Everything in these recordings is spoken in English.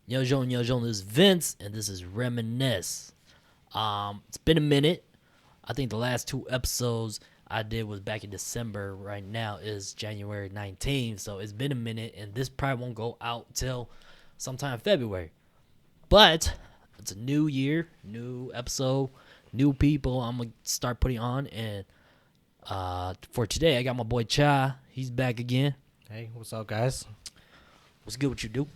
Yo, this is Vince, and this is Reminisce. It's been a minute. I think the last 2 episodes I did was back in December. Right now is January 19th, so it's been a minute, and this probably won't go out till sometime in February. But it's a new year, new episode, new people I'm going to start putting on, and for today, I got my boy Cha. He's back again. Hey, what's up, guys? What's good? What you do?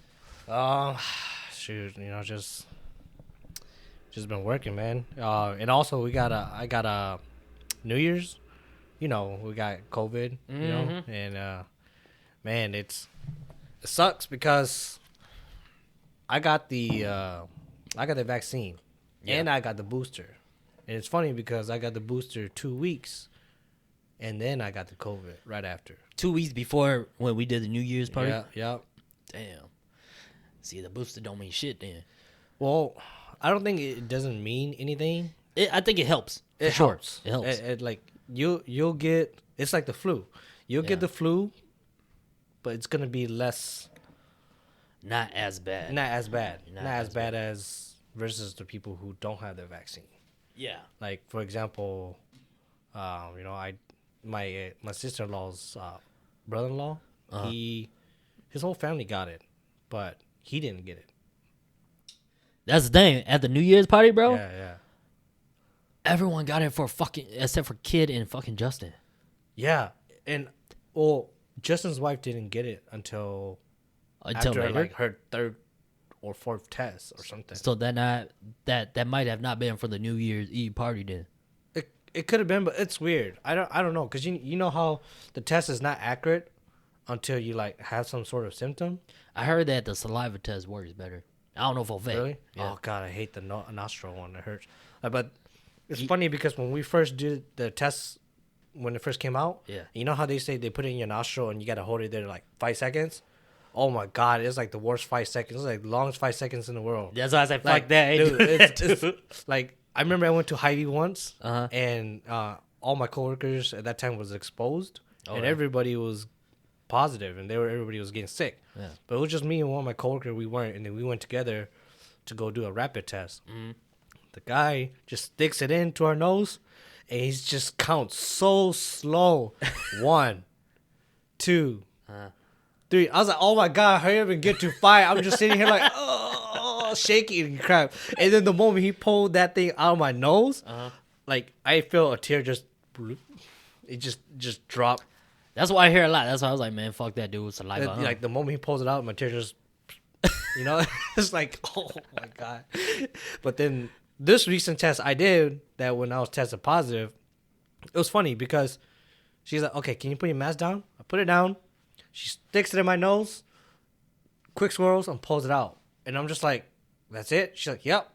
Shoot, just been working, man. And also I got a New Year's. We got COVID, and man, it sucks because I got the vaccine, and I got the booster, and it's funny because I got the booster 2 weeks, and then I got the COVID right after. 2 weeks before when we did the New Year's party. Yeah. Damn. See, the booster don't mean shit then. Well, I don't think it doesn't mean anything. I think it helps. It helps. It helps. It like you'll get. It's like the flu. You'll get the flu, but it's gonna be less. Not as bad. Not as bad as versus the people who don't have the vaccine. Yeah. Like for example, my sister-in-law's brother-in-law, his whole family got it, but he didn't get it. That's the thing. At the New Year's party, bro. Yeah. Everyone got it for fucking except for Kid and fucking Justin. Yeah, and Justin's wife didn't get it until after later? like her 3rd or 4th test or something. So that might have not been for the New Year's Eve party then. It could have been, but it's weird. I don't know, because you know how the test is not accurate until you like have some sort of symptom. I heard that the saliva test works better. I don't know if it'll fake. Really? Yeah. Oh god, I hate the nostril one. It hurts. But it's funny because when we first did the test, when it first came out, you know how they say they put it in your nostril and you gotta hold it there like 5 seconds. Oh my god, it's like the worst 5 seconds. It's like the longest 5 seconds in the world. That's why I said, like, fuck that. Dude, it's like, I remember I went to Hy-Vee once, and all my coworkers at that time was exposed, and everybody was positive, and everybody was getting sick. Yeah. But it was just me and one of my coworkers. We weren't, and then we went together to go do a rapid test. Mm-hmm. The guy just sticks it into our nose, and he just counts so slow. 1, 2, 3. I was like, oh my god, hurry up and get to 5. I'm just sitting here like, oh, shaking and crap. And then the moment he pulled that thing out of my nose, like I felt a tear just dropped. That's why I hear a lot. That's why I was like, man, fuck that dude with saliva. Like the moment he pulls it out, my tear just, it's like, oh my god. But then this recent test I did, that when I was tested positive, it was funny because she's like, okay, can you put your mask down? I put it down. She sticks it in my nose, quick swirls, and pulls it out. And I'm just like, that's it? She's like, yep.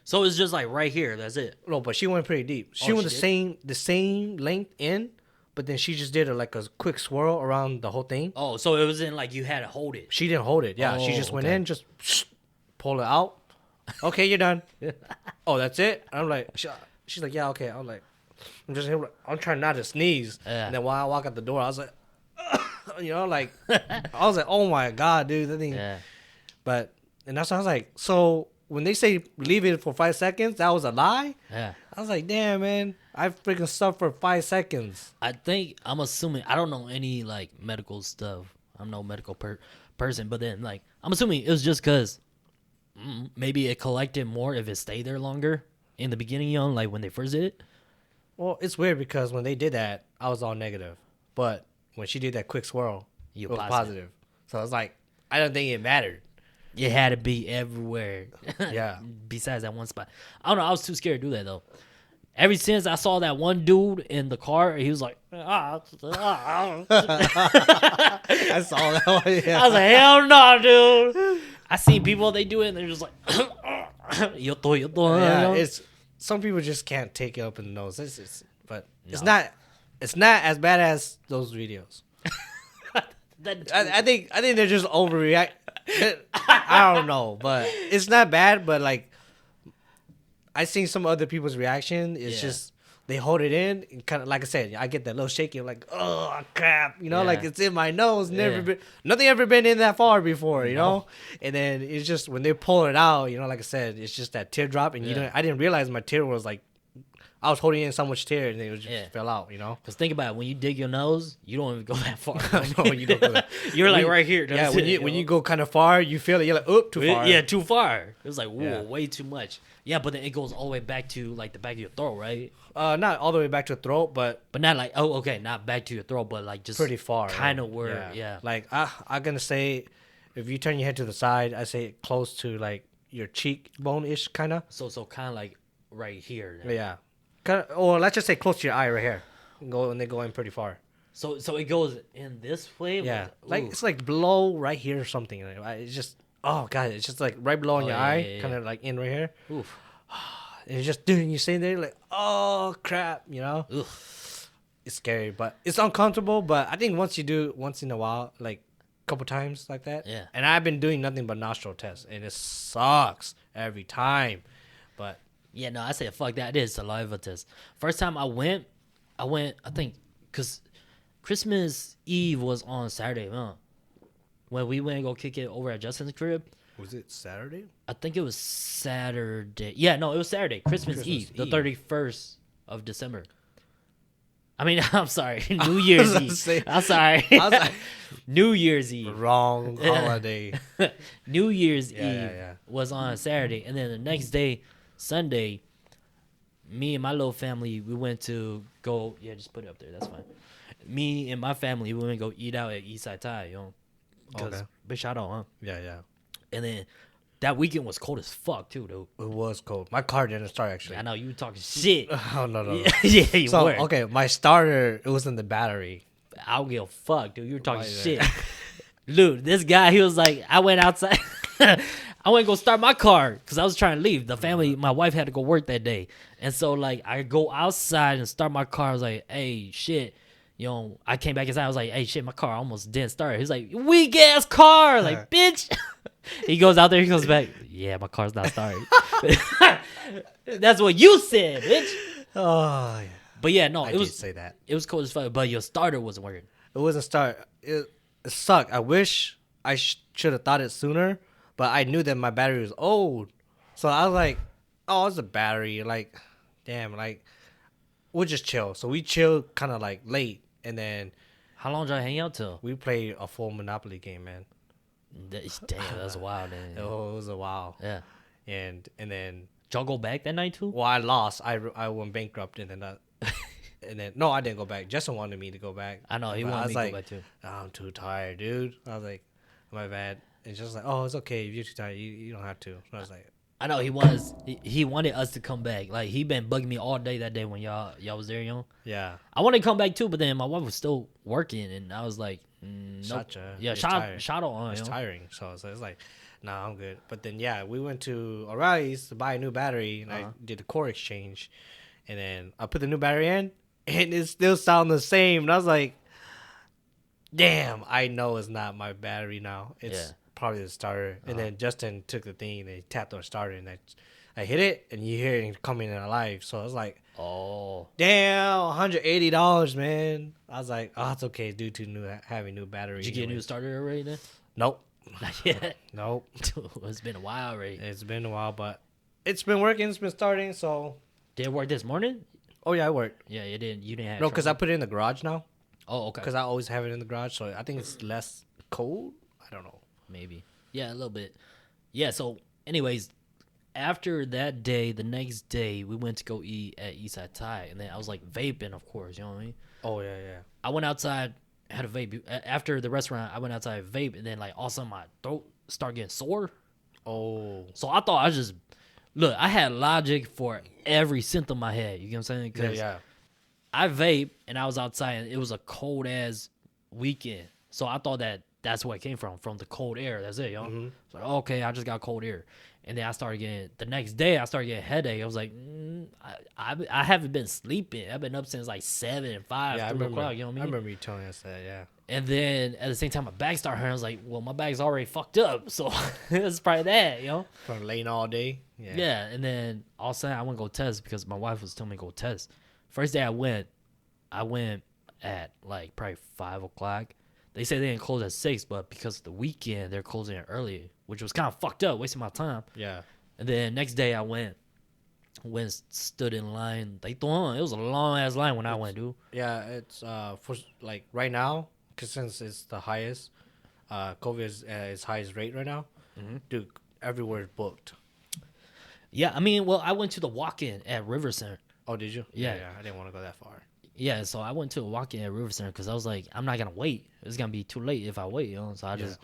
So it's just like right here. That's it. No, but she went pretty deep. She went the same length in, but then she just did a quick swirl around the whole thing. Oh, so it was in like you had to hold it. She didn't hold it. Yeah, she just went in, just pull it out. Okay, you're done. Oh, that's it? I'm like, she's like, yeah, okay. I'm like, I'm trying not to sneeze. Yeah. And then while I walk out the door, I was like, I was like, oh my god, dude, that thing. Yeah. But and that's what I was like. So when they say leave it for 5 seconds, that was a lie. Yeah. I was like, damn, man, I freaking slept for 5 seconds. I'm assuming I don't know any like medical stuff. I'm no medical person, but then like I'm assuming it was just because maybe it collected more if it stayed there longer in the beginning, like when they first did it. Well, it's weird because when they did that, I was all negative, but when she did that quick swirl, it was positive. So I was like, I don't think it mattered. It had to be everywhere. Yeah. Besides that one spot. I don't know. I was too scared to do that, though. Ever since I saw that one dude in the car, he was like, I saw that one, yeah. I was like, hell no, dude. I seen people, they do it, and they're just like, yeah, it's some people just can't take it up in the nose. It's not as bad as those videos. I think they're just overreact. I don't know, but it's not bad. But like, I seen some other people's reaction. It's just they hold it in, and kind of like I said, I get that little shaking, like, oh crap, like it's in my nose. Nothing ever been in that far before, know. And then it's just when they pull it out, like I said, it's just that teardrop, and I didn't realize my tear was like, I was holding in so much tear, and it just fell out, Because think about it, when you dig your nose, you don't even go that far. No, you don't go that. You're like right here. Yeah, when you go kind of far, you feel it. You're like, oop, too far. Yeah, too far. It was like, whoa, way too much. Yeah, but then it goes all the way back to like the back of your throat, right? Not all the way back to the throat, but not like not back to your throat, but like just pretty far, kind of where, Like I'm gonna say, if you turn your head to the side, I say close to like your cheekbone ish, kind of. So kind of like right here. Then. Yeah, kind of, or let's just say close to your eye right here. And they go in pretty far. So it goes in this way. Yeah, like it's like below right here or something. It's just it's just like right below on your eye, kind of like in right here. Oof. And it's just, dude, you're sitting there like, oh crap, Oof. It's scary, but it's uncomfortable. But I think once in a while, like a couple times like that. Yeah. And I've been doing nothing but nostril tests, and it sucks every time. But yeah, no, I said fuck that. It is saliva test. First time I went, I think, cause Christmas Eve was on Saturday, huh? When we went to go kick it over at Justin's crib. Was it Saturday? I think it was Saturday. Yeah, no, it was Saturday. Christmas Eve, the 31st of December. I mean, I'm sorry. New Year's Eve. I'm sorry. I was like, New Year's Eve. Wrong holiday. New Year's Eve yeah. was on Saturday. And then the next day, Sunday, me and my little family, we went to go. Yeah, just put it up there. That's fine. Me and my family, we went to go eat out at Eastside Thai, Because big shout out, huh? Yeah. And then that weekend was cold as fuck too, dude. It was cold. My car didn't start actually. I know you were talking shit. Oh no. Yeah, you were. Okay, my starter, it was in the battery. I don't give a fuck, dude. You were talking shit. Dude, this guy, he was like, I went outside. I went to go start my car because I was trying to leave. The family, my wife had to go work that day. And so, like, I go outside and start my car. I was like, hey, shit. I came back inside. I was like, hey, shit, my car almost didn't start. He's like, weak ass car. Like, bitch. He goes out there. He comes back. Yeah, my car's not starting. That's what you said, bitch. Oh, yeah. But yeah, no, I did say that. It was cold as fuck, but your starter wasn't working. It wasn't start. It sucked. I wish I should have thought it sooner, but I knew that my battery was old. So I was like, oh, it's a battery. Like, damn, like, we'll just chill. So we chilled kind of like late. And then, how long did I hang out till? We played a full Monopoly game, man. Damn, that's wild. Man. Oh, it was a while. Yeah. And then, did y'all go back that night too? Well, I lost. I went bankrupt, and then no, I didn't go back. Justin wanted me to go back. I know he wanted me to go back too. Oh, I'm too tired, dude. I was like, my bad. And just like, oh, it's okay if you're too tired. You don't have to. So I was like, I know he wanted us to come back. Like he been bugging me all day that day when y'all was there, Yeah. I wanted to come back too, but then my wife was still working, and I was like, nope. Shout out on. It's tiring. So it's like, nah, I'm good. But then we went to O'Reilly's to buy a new battery, and I did a core exchange, and then I put the new battery in, and it still sounded the same. And I was like, damn, I know it's not my battery now. It's probably the starter. And then Justin took the thing and he tapped on the starter, and I hit it, and you hear it coming in alive. So I was like, oh, damn, $180, man. I was like, oh, it's okay due to having new battery. Did you get a new starter already then? Nope. Not yet. Nope. It's been a while already. It's been a while, but it's been working. It's been starting. So did it work this morning? Oh yeah, it worked. Yeah, it didn't. You didn't have no, because I put it in the garage now. Oh, okay. Because I always have it in the garage, so I think it's less cold. I don't know. Maybe. Yeah, a little bit. Yeah. So, anyways, after that day, the next day, we went to go eat at Eastside Thai, and then I was like vaping, of course. You know what I mean? Oh yeah. I went outside, had a vape. After the restaurant, I went outside vape, and then like all of a sudden my throat started getting sore. Oh. So I thought I had logic for every symptom I had. You get what I'm saying? Yeah. I vape, and I was outside, and it was a cold ass weekend. So I thought that's where it came from the cold air. That's it, Mm-hmm. So okay, I just got cold air. And then I started getting, the next day I started getting a headache. I was like, I haven't been sleeping. I've been up since like 7, 5, 3 o'clock. You know what I mean? I remember you telling us that, yeah. And then at the same time, my back started hurting. I was like, well, my back's already fucked up. So it's probably that, From laying all day. Yeah. And then all of a sudden I went to go test because my wife was telling me to go test. First day I went at like probably 5 o'clock. They said they didn't close at 6, but because of the weekend, they're closing it early, which was kind of fucked up, wasting my time. Yeah. And then next day I went, stood in line. It was a long ass line when I went, dude. Yeah, it's for like right now, cause since it's the highest, COVID is at its highest rate right now. Dude, everywhere is booked. Yeah, I mean, well, I went to the walk-in at River Center. Oh, did you? Yeah. I didn't want to go that far. Yeah, so I went to a walk-in at River Center because I was like, I'm not gonna wait. It's gonna be too late if I wait, So I just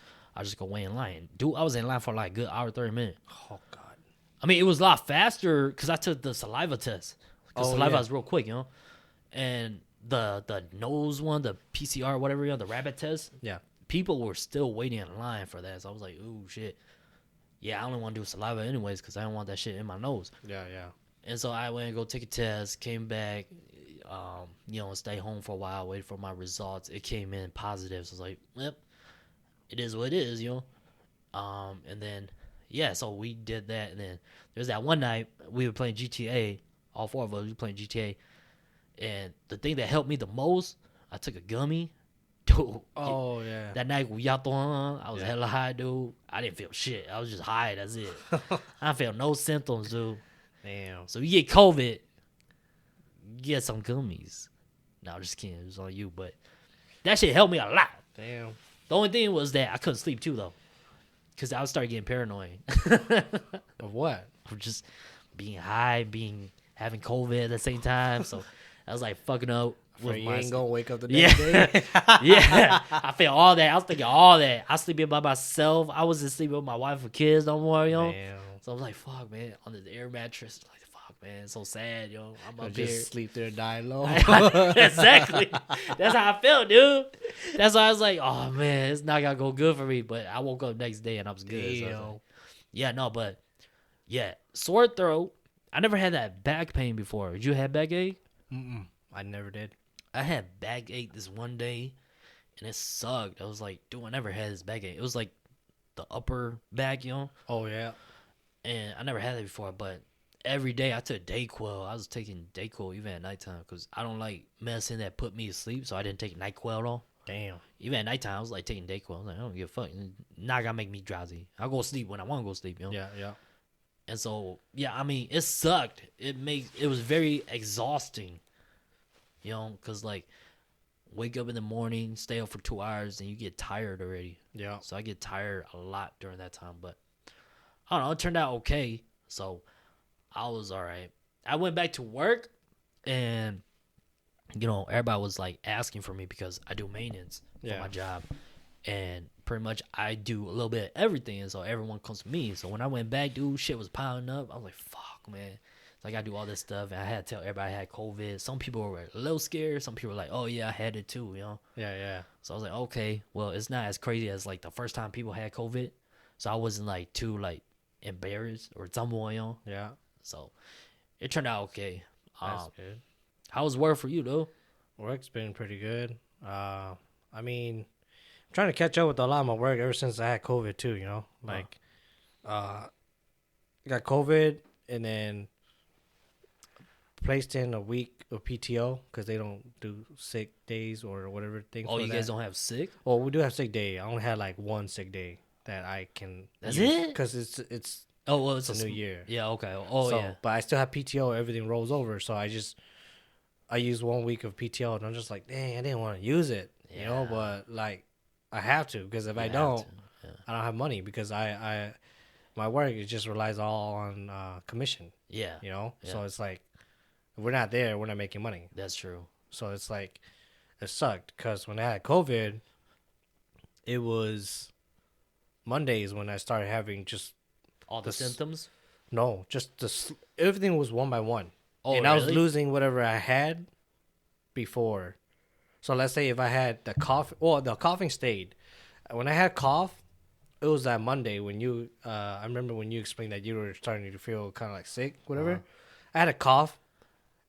go wait in line. Dude, I was in line for like a good hour, 30 minutes. Oh God. I mean, it was a lot faster because I took the saliva test. Because saliva is real quick, And the nose one, the PCR, whatever, the rabbit test. Yeah. People were still waiting in line for that. So I was like, ooh, shit. Yeah, I only want to do saliva anyways because I don't want that shit in my nose. Yeah. And so I went and go take a test, came back, stay home for a while, waited for my results. It came in positive. So I was like, yep, it is what it is, And then, yeah, so we did that. And then there's that one night we were playing GTA. All four of us, we were playing GTA. And the thing that helped me the most, I took a gummy. Dude. Oh, yeah. That night we out on, I was hella high, dude. I didn't feel shit. I was just high. That's it. I felt no symptoms, dude. Damn. So you get COVID, get some gummies. No, just kidding. It was on you, but that shit helped me a lot. Damn. The only thing was that I couldn't sleep too, though, because I would start getting paranoid. Of what? Of just being high, having COVID at the same time. So I was like fucking up. You ain't gonna wake up the next day. Yeah, I felt all that. I was thinking all that. I was sleeping by myself. I wasn't sleeping with my wife or kids no more, Damn. So I was like, fuck, man, on the air mattress. Like, fuck, man, it's so sad, I'm up just here. Sleep there, die low. Exactly. That's how I felt, dude. That's why I was like, oh man, it's not gonna go good for me. But I woke up next day and I was good. So I was like, yeah, no, but yeah, sore throat. I never had that back pain before. Did you have backache? I never did. I had backache this one day, and it sucked. I was like, dude, I never had this backache. It was like the upper back, Oh, yeah. And I never had it before, but every day I took Dayquil. I was taking Dayquil even at nighttime because I don't like medicine that put me to sleep, so I didn't take NyQuil at all. Damn. Even at nighttime, I was like taking Dayquil. I was like, I don't give a fuck. Not gonna make me drowsy. I'll go sleep when I want to go sleep, Yeah. And so, yeah, I mean, it sucked. It was very exhausting. Because, like, wake up in the morning, stay up for 2 hours, and you get tired already. Yeah. So I get tired a lot during that time. But, I don't know, it turned out okay. So I was all right. I went back to work, and, everybody was, like, asking for me because I do maintenance for my job. And pretty much I do a little bit of everything. And so everyone comes to me. So when I went back, dude, shit was piling up. I was like, fuck, man. Like, I do all this stuff, and I had to tell everybody I had COVID. Some people were a little scared. Some people were like, oh, yeah, I had it too, Yeah. So I was like, okay, well, it's not as crazy as, like, the first time people had COVID. So I wasn't, like, too, like, embarrassed or something, Yeah. So it turned out okay. That's good. How was work for you, though? Work's been pretty good. I mean, I'm trying to catch up with a lot of my work ever since I had COVID, too, Like, I got COVID, and then placed in a week of PTO because they don't do sick days or whatever things. Oh, you guys don't have sick? Well, we do have sick day. I only had like one sick day that I can. That's it? Because it's oh well, it's a new year. Yeah, okay. Oh so, yeah. But I still have PTO. Everything rolls over, so I use 1 week of PTO, and I'm just like, dang, I didn't want to use it, But like, I have to because if I don't, I don't have money because I my work it just relies all on commission. Yeah. So it's like. If we're not there, we're not making money. That's true. So it's like, it sucked because when I had COVID, it was Mondays when I started having just all the symptoms. No, just everything was one by one. Oh, and really? I was losing whatever I had before. So let's say if I had the cough, the coughing stayed. When I had cough, it was that Monday when you. I remember when you explained that you were starting to feel kind of like sick, whatever. I had a cough.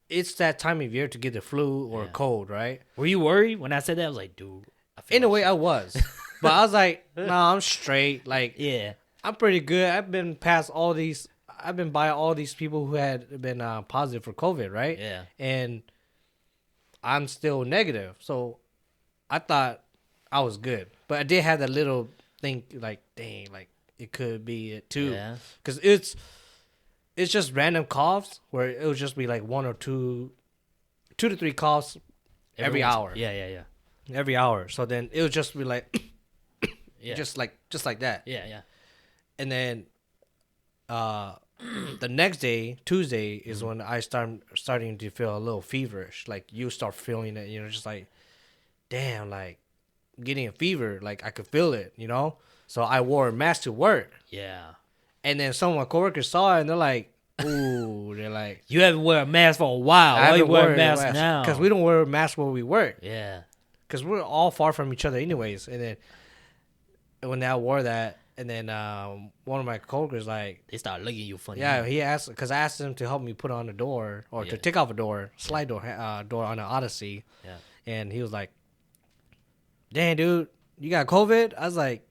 It's that time of year to get the flu or a cold, right? Were you worried when I said that? I was like, dude. In a way, I was. But I was like, nah, I'm straight. Like, yeah. I'm pretty good. I've been past all these. I've been by all these people who had been positive for COVID, right? Yeah. And I'm still negative. So I thought I was good. But I did have that little thing like, dang, like it could be it too. Yeah. Because it's just random coughs where it would just be like 1 or 2 to 3 coughs every hour. Yeah. Every hour. So then it would just be like, Yeah. just like that. Yeah. And then the next day, Tuesday, is when I starting to feel a little feverish. Like you start feeling it, just like, damn, like getting a fever. Like I could feel it, So I wore a mask to work. Yeah. And then some of my coworkers saw it and they're like, ooh, they're like, you haven't worn a mask for a while. Why you wearing a mask now? Because we don't wear a mask where we work. Yeah. Because we're all far from each other anyways. And then when I wore that, and then one of my coworkers like, they start looking at you funny. Yeah, he asked, because I asked him to help me put on a door or to take off a door, slide door on an Odyssey. Yeah. And he was like, "Damn, dude, you got COVID?" I was like,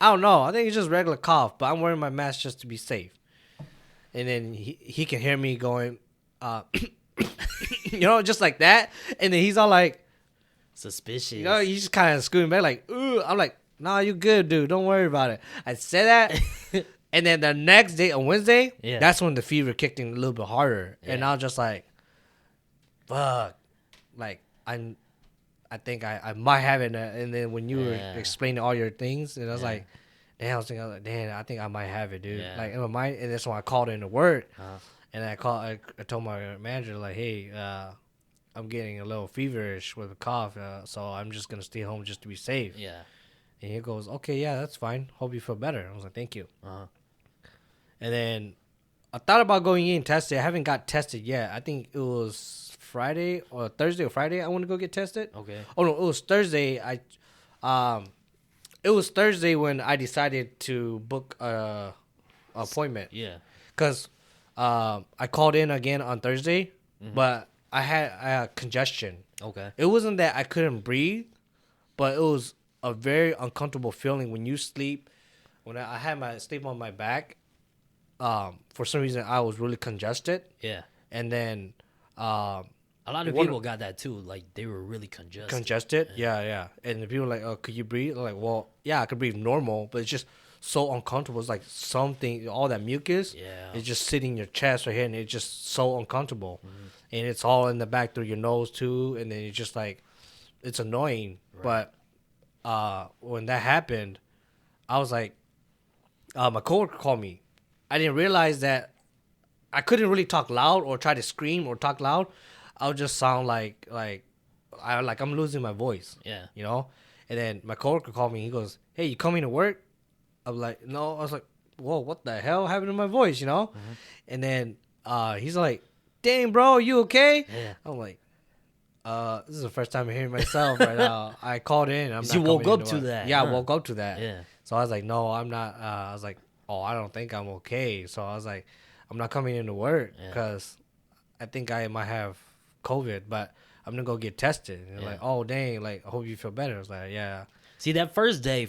"I don't know. I think it's just regular cough, but I'm wearing my mask just to be safe." And then he can hear me going, just like that. And then he's all like, suspicious. He's just kind of scooting back like, "Ooh." I'm like, "Nah, you good, dude. Don't worry about it." I said that. And then the next day, on Wednesday, that's when the fever kicked in a little bit harder. Yeah. And I was just like, fuck. Like, I think I might have it. And then when you were explaining all your things, and I was like, damn, I think I might have it, dude. Yeah. Like, in my mind, and that's when I called in to work. And I told my manager, like, hey, I'm getting a little feverish with a cough, so I'm just going to stay home just to be safe. Yeah. And he goes, okay, yeah, that's fine. Hope you feel better. I was like, thank you. And then I thought about going in and tested. I haven't got tested yet. I think it was Friday or Thursday or Friday. I want to go get tested. Okay. Oh no, it was Thursday. It was Thursday when I decided to book a appointment. Yeah. Cause I called in again on Thursday, but I had congestion. Okay. It wasn't that I couldn't breathe, but it was a very uncomfortable feeling when you sleep. When I had my sleep on my back, for some reason I was really congested. Yeah. And then a lot of people got that too. Like they were really congested. Yeah. And the people were like, "Oh, could you breathe?" I'm like, well, yeah, I could breathe normal, but it's just so uncomfortable. It's like something, all that mucus, is just sitting in your chest right here, and it's just so uncomfortable. And it's all in the back through your nose too, and then it's just like, it's annoying. Right. But when that happened, I was like, my coworker called me. I didn't realize that I couldn't really talk loud or try to scream or talk loud. I would just sound like I'm losing my voice. Yeah. And then my coworker called me. He goes, "Hey, you coming to work?" I'm like, "No." I was like, "Whoa, what the hell happened to my voice?" And then he's like, "Dang, bro, you okay?" Yeah. I'm like, this is the first time I'm hearing myself right now. I called in. You woke up to that. Yeah, I woke up to that. Yeah. So I was like, no, I'm not. I was like, oh, I don't think I'm okay. So I was like, I'm not coming into work because I think I might have COVID, but I'm going to go get tested. And like, oh, dang, like, I hope you feel better. I was like, yeah. See, that first day,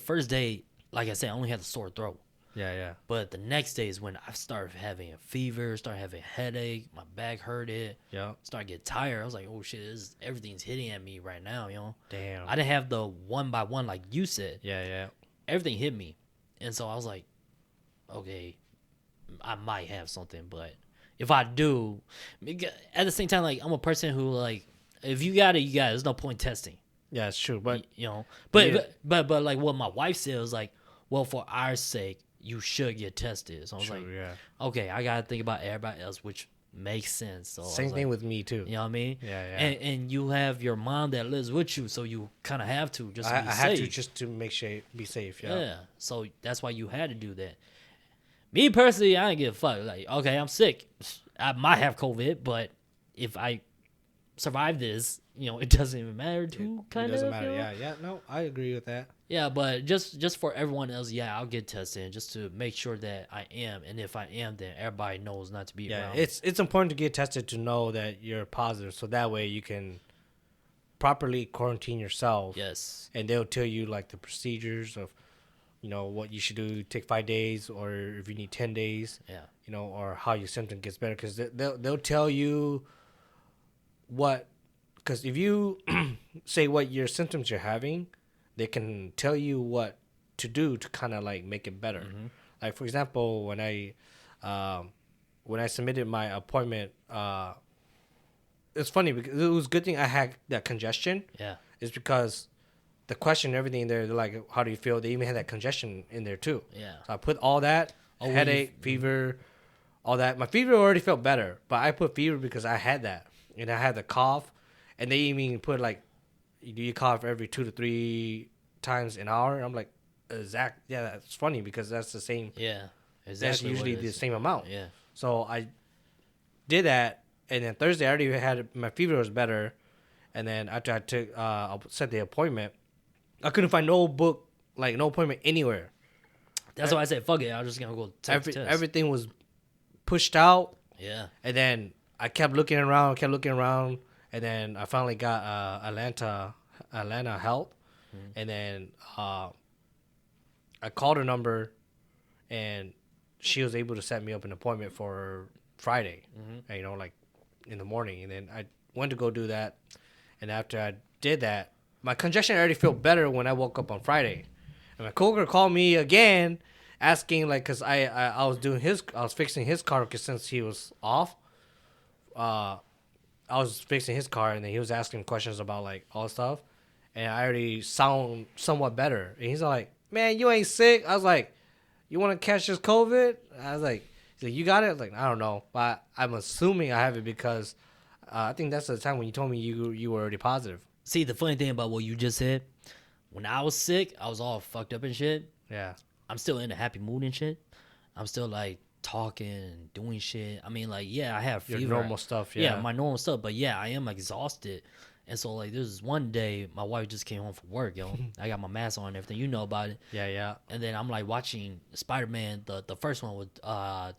like I said, I only had a sore throat. Yeah. But the next day is when I started having a fever, started having a headache, my back hurted. Yeah. Started getting tired. I was like, oh shit, everything's hitting at me right now, Damn. I didn't have the one by one like you said. Yeah. Everything hit me. And so I was like, okay, I might have something, but if I do, at the same time, like I'm a person who like, if you got it, you got it. There's no point testing. Yeah, it's true. But but like what my wife said was like, well, for our sake, you should get tested. So I was like, okay, I gotta think about everybody else, which makes sense. So same thing with me too. You know what I mean? Yeah. And you have your mom that lives with you, so you kind of have to just. I have to just to make sure be safe. Yeah. So that's why you had to do that. Me personally, I didn't give a fuck. Like, okay, I'm sick. I might have COVID, but if I survive this, it doesn't even matter too. Kind of. It doesn't matter. Yeah. No, I agree with that. Yeah, but just for everyone else, I'll get tested just to make sure that I am, and if I am, then everybody knows not to be around. It's important to get tested to know that you're positive, so that way you can properly quarantine yourself. Yes, and they'll tell you like the procedures of, what you should do. Take 5 days, or if you need 10 days. Yeah. Or how your symptom gets better, because they'll tell you what because if you say what your symptoms you're having, they can tell you what to do to kind of like make it better. Mm-hmm. Like for example, when I submitted my appointment, it's funny because it was a good thing I had that congestion. Yeah, it's because the question and everything there, they're like, how do you feel? They even had that congestion in there too. Yeah. So I put all that, headache, fever, all that. My fever already felt better, but I put fever because I had that. And I had the cough. And they even put like, do you cough every 2 to 3 times an hour? I'm like, exact. Yeah, that's funny because that's the same. Yeah, exactly. That's usually the same amount. Yeah. So I did that. And then Thursday, I already had, my fever was better. And then after I set the appointment, I couldn't find no appointment anywhere. That's why I said, fuck it. I was just going to go test. Everything was pushed out. Yeah. And then I kept looking around. And then I finally got Atlanta help. Mm-hmm. And then I called her number. And she was able to set me up an appointment for Friday. Mm-hmm. Like in the morning. And then I went to go do that. And after I did that, my congestion already felt better when I woke up on Friday. And my coworker called me again, asking like, cause I was fixing his car because since he was off, I was fixing his car and then he was asking questions about like all stuff, and I already sound somewhat better. And he's like, "Man, you ain't sick." I was like, "You want to catch this COVID?" I was like, "He's like, you got it?" I was like, I don't know, but I'm assuming I have it because I think that's the time when you told me you were already positive. See, the funny thing about what you just said, when I was sick, I was all fucked up and shit. Yeah. I'm still in a happy mood and shit. I'm still like talking, doing shit. I mean, like, yeah, I have fever. Your normal stuff, yeah. Yeah, my normal stuff. But yeah, I am exhausted. And so like there's one day my wife just came home from work, yo. I got my mask on and everything. You know about it. Yeah, yeah. And then I'm like watching Spider-Man, the first one with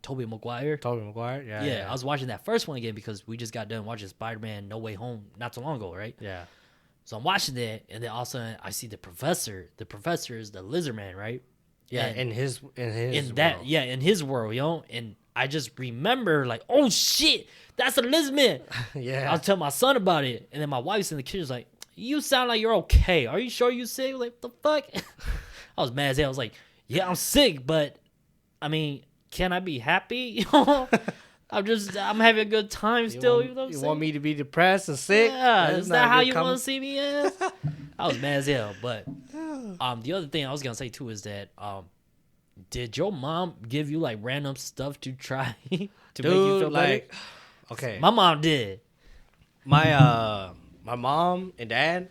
Tobey Maguire. Yeah. Yeah, I was watching that first one again because we just got done watching Spider-Man No Way Home not so long ago, right? Yeah. So I'm watching that, and then all of a sudden I see the professor. The professor is the lizard man, right? Yeah, and in his that world. Yeah, in his world, yo. And I just remember like, oh shit, that's a lizard man. Yeah. I was telling my son about it, and then my wife's in the kitchen was like, you sound like you're okay. Are you sure you sick? Like, what the fuck? I was mad as hell. I was like, yeah, I'm sick, but I mean, can I be happy? I'm having a good time still. You want me to be depressed and sick? Yeah, is that how you want to see me as? I was mad as hell. But the other thing I was gonna say too is that did your mom give you like random stuff to try to make you feel like better? Okay, my mom did. My mom and dad,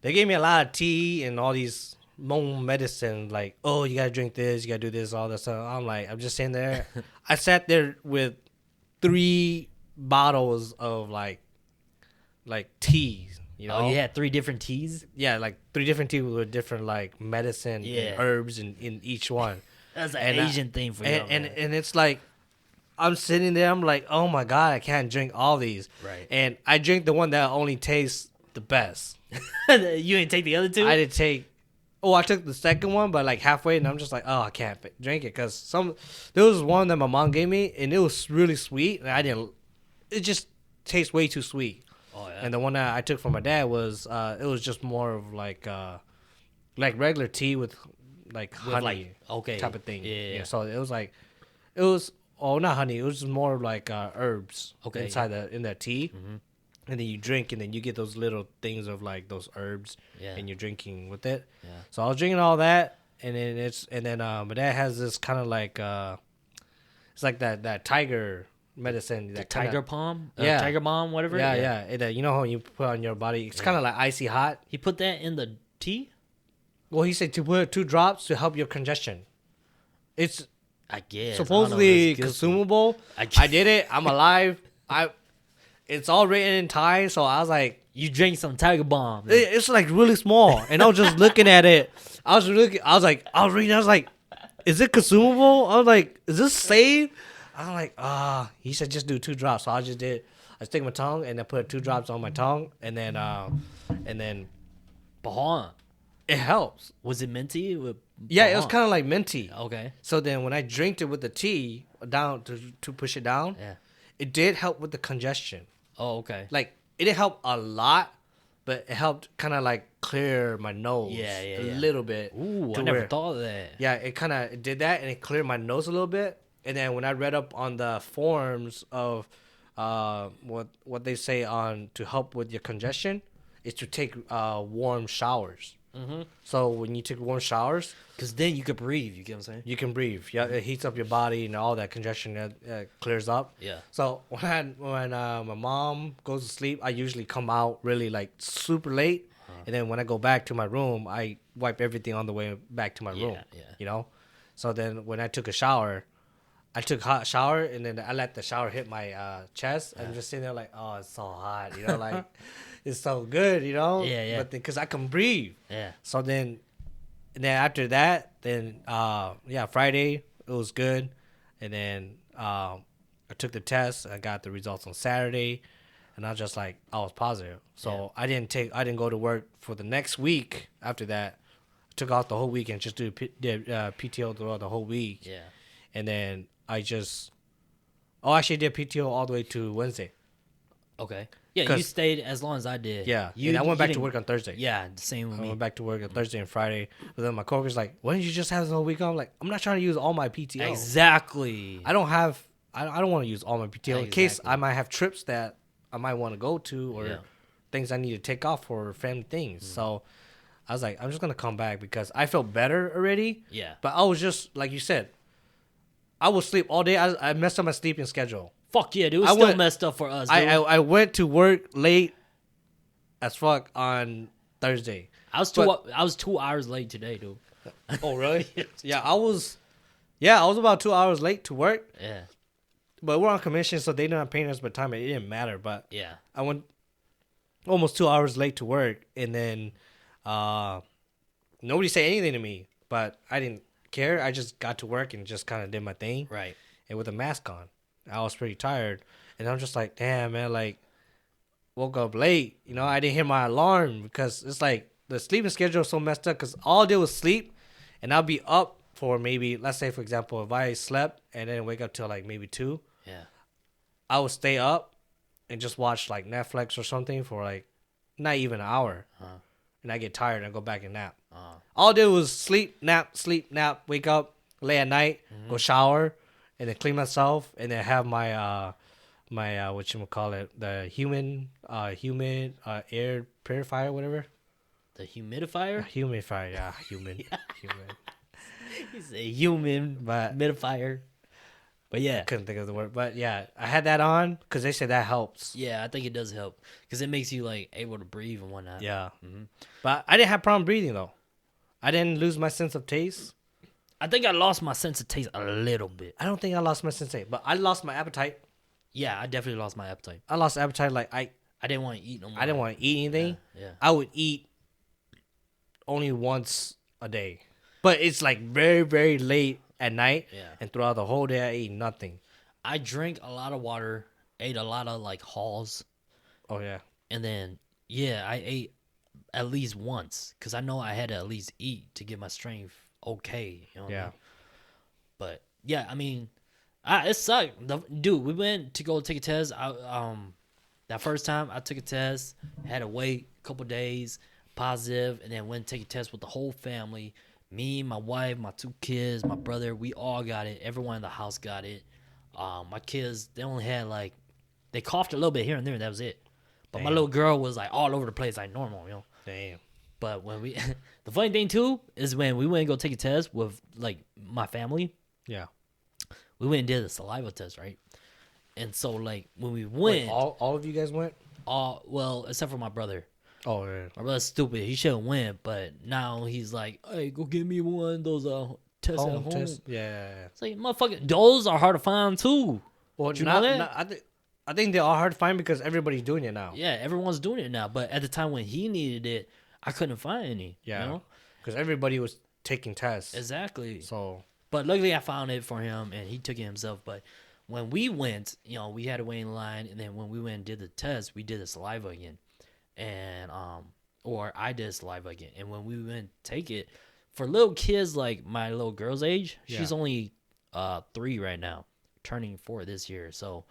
they gave me a lot of tea and all these medicine, like, oh, you gotta drink this, you gotta do this, all that stuff. I'm just sitting there. I sat there with 3 bottles of like teas, you know. Oh, you had 3 different teas? Yeah, like 3 different teas with different like medicine and herbs in each one. That's an Asian thing for you. And it's like I'm sitting there, I'm like, oh my god, I can't drink all these. Right. And I drink the one that only tastes the best. You didn't take the other 2? I didn't take. Oh, I took the second one, but like halfway, and I'm just like, oh, I can't drink it because there was one that my mom gave me, and it was really sweet, and I didn't. It just tastes way too sweet. Oh yeah. And the one that I took from my dad was, it was just more of like regular tea with honey, okay, type of thing. Yeah. So it was not honey. It was just more like herbs. Okay. In that tea. Mm-hmm. And then you drink, and then you get those little things of like those herbs, and you're drinking with it. Yeah. So I was drinking all that, and then my dad has this kind of like it's like that tiger medicine, that tiger palm, tiger balm, whatever. Yeah. It, you know how you put on your body? It's kind of like icy hot. He put that in the tea. Well, he said to put 2 drops to help your congestion. It's I guess supposedly consumable. I did it. I'm alive. It's all written in Thai, so I was like, you drink some tiger balm. It's like really small. And I was just looking at it. I was reading, I was like, is it consumable? I was like, is this safe? I'm like, he said just do 2 drops. So I just did. I stick my tongue and I put 2 drops on my tongue, and then it helps. Was it minty? Yeah, it was kind of like minty. Okay. So then when I drank it with the tea down to push it down, it did help with the congestion. Oh, okay. Like it didn't help a lot, but it helped kind of like clear my nose a little bit. Ooh, I never thought of that. Yeah, it kind of did that, and it cleared my nose a little bit. And then when I read up on the forms of what they say on to help with your congestion, is to take warm showers. Mm-hmm. So when you take warm showers, because then you can breathe. You get what I'm saying? You can breathe. Yeah, it heats up your body and all that congestion clears up. Yeah. So when my mom goes to sleep, I usually come out really like super late, and then when I go back to my room, I wipe everything on the way back to my room. Yeah. You know, so then when I took a shower, I took a hot shower, and then I let the shower hit my chest. I'm just sitting there like, oh, it's so hot, you know, like it's so good, you know. Yeah. But because I can breathe. Yeah. So then. And then after that, Friday, it was good. And then I took the test. I got the results on Saturday. And I was just like, I was positive. So I didn't go to work for the next week after that. I took off the whole week and just did PTO throughout the whole week. Yeah. And then actually did PTO all the way to Wednesday. Okay. Yeah, you stayed as long as I did. Yeah, and I went back to work on Thursday. Yeah, the same with me. I went back to work on Thursday and Friday. But then my coworker's like, why didn't you just have this whole week off? I'm like, I'm not trying to use all my PTO. Exactly. I don't want to use all my PTO in case I might have trips that I might want to go to or things I need to take off for family things. So I was like, I'm just going to come back because I felt better already. Yeah. But I was just, like you said, I would sleep all day. I messed up my sleeping schedule. Fuck yeah, dude. It was still messed up for us, dude. I went to work late as fuck on Thursday. I was 2 hours late today, dude. Oh, really? Yeah, I was about 2 hours late to work. Yeah. But we're on commission, so they didn't pay us by time. It didn't matter. But yeah, I went almost 2 hours late to work, and then nobody said anything to me. But I didn't care. I just got to work and just kind of did my thing. Right. And with a mask on. I was pretty tired, and I'm just like, damn, man, like, woke up late. You know, I didn't hear my alarm because it's like the sleeping schedule is so messed up because all I did was sleep, and I'll be up for maybe, let's say, for example, if I slept and then wake up till like maybe 2, I would stay up and just watch like Netflix or something for like not even an hour, and I get tired and I go back and nap. All I did was sleep, nap, wake up, lay at night, go shower. And then clean myself, and then have my whatchamacallit, the humid air purifier, whatever. The humidifier? Humidifier, yeah, human. He's a humidifier. But yeah. I couldn't think of the word. But yeah, I had that on because they said that helps. Yeah, I think it does help because it makes you like able to breathe and whatnot. Yeah. Mm-hmm. But I didn't have problem breathing, though. I didn't lose my sense of taste. I think I lost my sense of taste a little bit. I don't think I lost my sense of taste, but I lost my appetite. Yeah, I definitely lost my appetite. I lost appetite. Like I didn't want to eat no more. I didn't want to eat anything. Yeah. I would eat only once a day, but it's like very, very late at night. Yeah. And throughout the whole day, I ate nothing. I drank a lot of water, ate a lot of like Halls. Oh yeah. And then I ate at least once because I know I had to at least eat to get my strength. Okay, you know what I mean? But yeah, I mean, it sucked. Dude, we went to go take a test. That first time I took a test, had to wait a couple days, positive, and then went and take a test with the whole family. Me, my wife, my 2 kids, my brother, we all got it. Everyone in the house got it. My kids, they only had like, they coughed a little bit here and there, and that was it. But Damn. my little girl was like all over the place, like normal, you know. Damn. But when we, the funny thing too is when we went and go take a test with like my family. Yeah. We went and did a saliva test, right? And so like when we went, Wait, all of you guys went? Well, except for my brother. Oh yeah. My brother's stupid. He shouldn't went, but now he's like, hey, go get me one of those tests at home. Test? Yeah. It's like motherfucker, those are hard to find too. Well, you know that? I think they are hard to find because everybody's doing it now. Yeah, everyone's doing it now. But at the time when he needed it, I couldn't find any. Yeah, you know? Because everybody was taking tests. Exactly. So, but luckily I found it for him, and he took it himself. But when we went, you know, we had to wait in line, and then when we went and did the test, we did the saliva again, and or I did saliva again. And when we went to take it, for little kids like my little girl's age, she's only 3 right now, turning 4 this year. So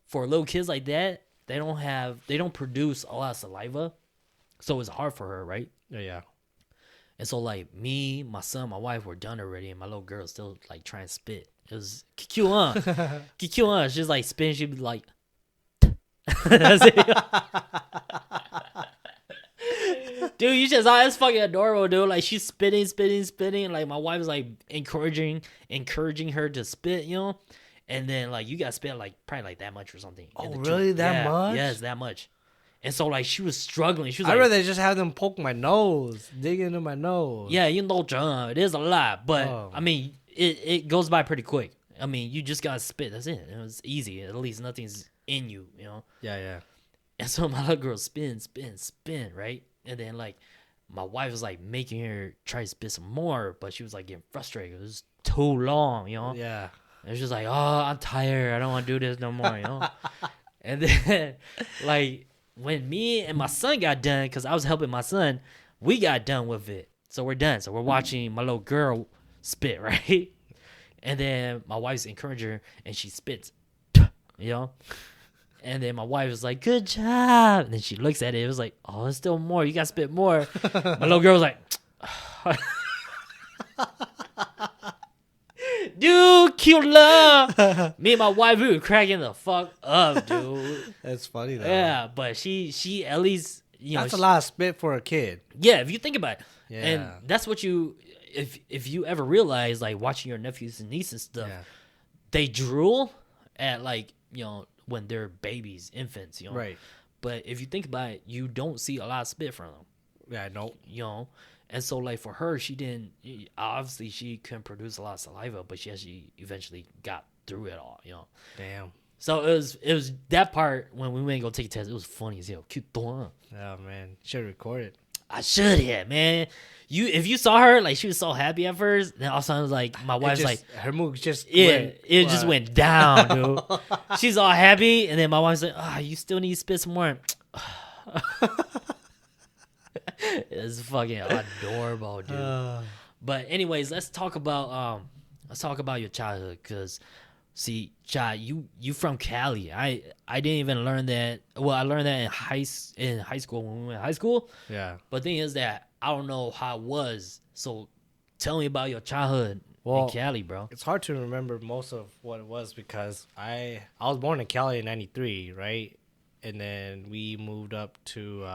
for little kids like that, they don't produce a lot of saliva, so it's hard for her, right? Yeah. And so like me, my son, my wife were done already, and my little girl still like trying to spit. It was cute, huh? Cute, huh? She's like spitting. She'd be like, that's it. Dude, you just saw it's fucking adorable, dude. Like she's spitting. Like my wife was like encouraging her to spit, you know. And then like you got spit like probably like that much or something. Oh, really? That much? Yes, that much. And so like she was struggling. She was I'd like, rather just have them poke my nose, dig into my nose. yeah, it is a lot, but I mean it goes by pretty quick. I mean you just gotta spit. That's it. It was easy. At least nothing's in you, you know. Yeah. And so my little girl spin, right? And then like my wife was like making her try to spit some more, but she was like getting frustrated. It was too long, you know. Yeah. And she's like, "Oh, I'm tired. I don't want to do this no more," you know. And then like when me and my son got done, because I was helping my son, we got done with it. So we're done. So we're watching my little girl spit, right? And then my wife's encouraging her, and she spits, you know. And then my wife was like, "Good job." And then she looks at it. It was like, "Oh, there's still more. You got to spit more." My little girl was like, "Dude, cute love." Me and my wife, we were cracking the fuck up, dude. That's funny though. Yeah, but she at least, you know. That's a lot of spit for a kid. Yeah, if you think about it. Yeah. And that's what if you ever realize, like, watching your nephews and nieces and stuff, they drool at, like, you know, when they're babies, infants, you know. Right. But if you think about it, you don't see a lot of spit from them. Yeah, no. You know. And so, like, for her, she couldn't produce a lot of saliva, but she eventually got through it all, you know. Damn. So it was that part when we went and go take a test. It was funny as hell. Cute, huh? Oh man, should record it. I should have, man. If you saw her, like, she was so happy at first, then all of a sudden it was like my wife's like her mood just just went down, dude. She's all happy, and then my wife's like, you still need to spit some more. It's fucking adorable, dude. But anyways, let's talk about your childhood, because see, Chad, you from Cali. I didn't even learn that. Well, I learned that in high school when we went to high school. Yeah. But the thing is that I don't know how it was. So tell me about your childhood in Cali, bro. It's hard to remember most of what it was because I was born in Cali in '93, right? And then we moved up to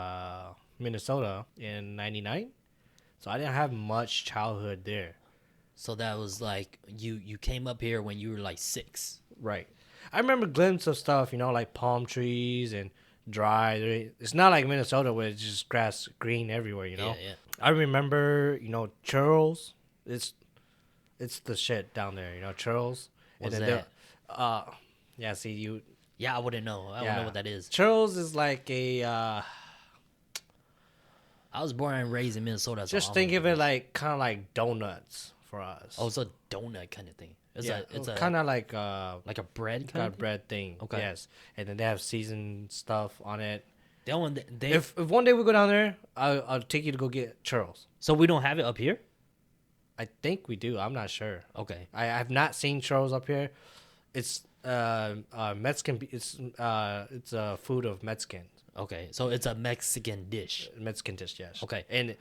Minnesota in '99. So I didn't have much childhood there. So that was like you came up here when you were like 6. Right. I remember glimpses of stuff, you know, like palm trees and dry. It's not like Minnesota where it's just grass green everywhere, you know. Yeah. I remember, you know, churros. It's the shit down there, you know, churros. What's and that? Yeah, see you. Yeah, I wouldn't know. I don't know what that is. Churros is like a. I was born and raised in Minnesota. So just think of it like kind of like donuts for us. Oh, it's a donut kind of thing. It's kind of like a bread kind of bread thing. Okay. Yes, and then they have seasoned stuff on it. If one day we go down there, I'll take you to go get churros. So we don't have it up here? I think we do. I'm not sure. Okay. I have not seen churros up here. It's Mexican. It's a food of Mexicans. Okay, so it's a Mexican dish. Mexican dish, yes. Okay. And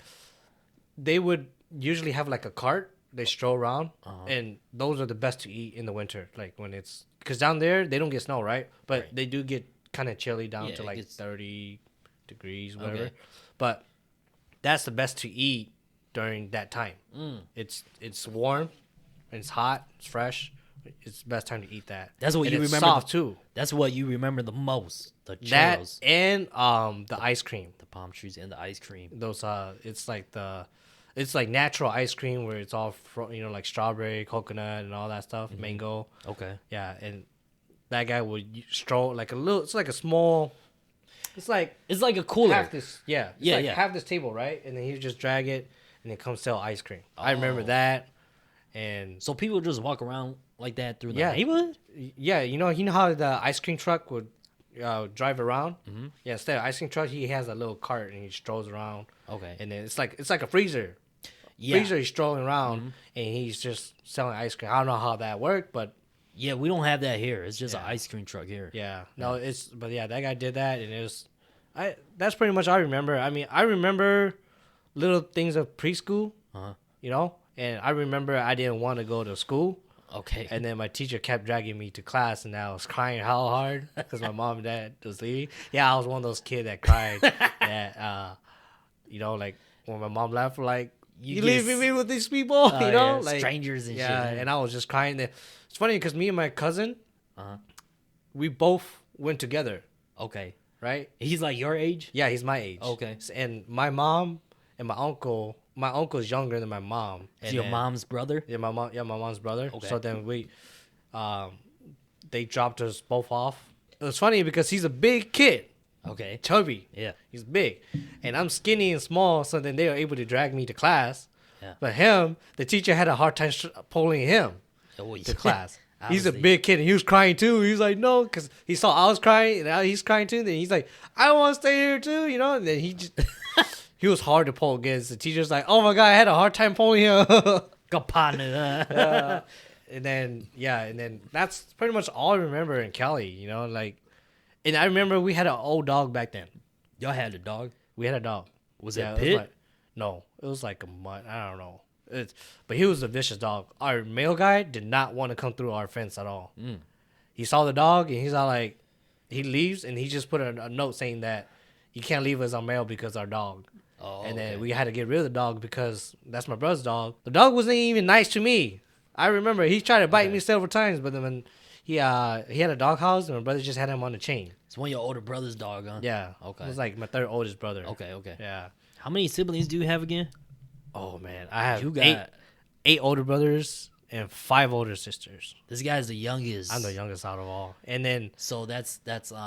they would usually have like a cart. They stroll around, and those are the best to eat in the winter. Like when it's because down there they don't get snow, right? But they do get kind of chilly down to like 30 degrees, whatever. Okay. But that's the best to eat during that time. It's warm, and it's hot, it's fresh. It's the best time to eat that. That's what and you it's remember. Soft too. That's what you remember the most. The churros. That and the ice cream. The palm trees and the ice cream. Those it's like natural ice cream where it's all like strawberry, coconut, and all that stuff. Mango. Okay. Yeah, and that guy would stroll like a little. It's like a small. It's like a cooler. Half this, half this table, right? And then he would just drag it, and it comes sell ice cream. I remember that. And so people just walk around like that through the neighborhood? Yeah, you know how the ice cream truck would drive around? Mm-hmm. Yeah, instead of ice cream truck, he has a little cart and he strolls around. Okay. And then it's like a freezer. Yeah. Freezer, he's strolling around and he's just selling ice cream. I don't know how that worked, but Yeah, we don't have that here. It's just an ice cream truck here. Yeah. No, but that guy did that, and it was, that's pretty much all I remember. I mean, I remember little things of preschool, and I remember I didn't want to go to school. Okay. And then my teacher kept dragging me to class, and I was crying hell hard because my mom and dad was leaving. Yeah, I was one of those kids that cried. That, like when my mom left, like, you leaving me with these people, like strangers and shit. Yeah, and I was just crying. It's funny because me and my cousin, we both went together. Okay. Right? He's like your age? Yeah, he's my age. Okay. And my mom and my uncle's younger than my mom. Is your mom's brother? Yeah, my mom's brother. Okay. So then they dropped us both off. It was funny because he's a big kid. Okay. Chubby. Yeah. He's big. And I'm skinny and small, so then they were able to drag me to class. Yeah. But the teacher had a hard time pulling him to class. He's a big kid, and he was crying too. He was like, no, because he saw I was crying, and now he's crying too. Then he's like, I want to stay here too, And then he just, he was hard to pull against. The teacher's like, oh my God, I had a hard time pulling him. And then that's pretty much all I remember in Cali, and I remember we had an old dog back then. Y'all had a dog? We had a dog. Was it Pit? No, it was like a mutt. I don't know. But he was a vicious dog. Our male guy did not want to come through our fence at all. He saw the dog, and he's all like, he leaves, and he just put a note saying that you can't leave us our mail because our dog. Oh, and then we had to get rid of the dog because that's my brother's dog. The dog wasn't even nice to me. I remember he tried to bite me several times, but then when he had a dog house, and my brother just had him on the chain. It's one of your older brother's dog, huh? Yeah. Okay. It was like my third oldest brother. Okay. Yeah. How many siblings do you have again? Oh man, I have eight older brothers and 5 older sisters. This guy's the youngest. I'm the youngest out of all, and then so that's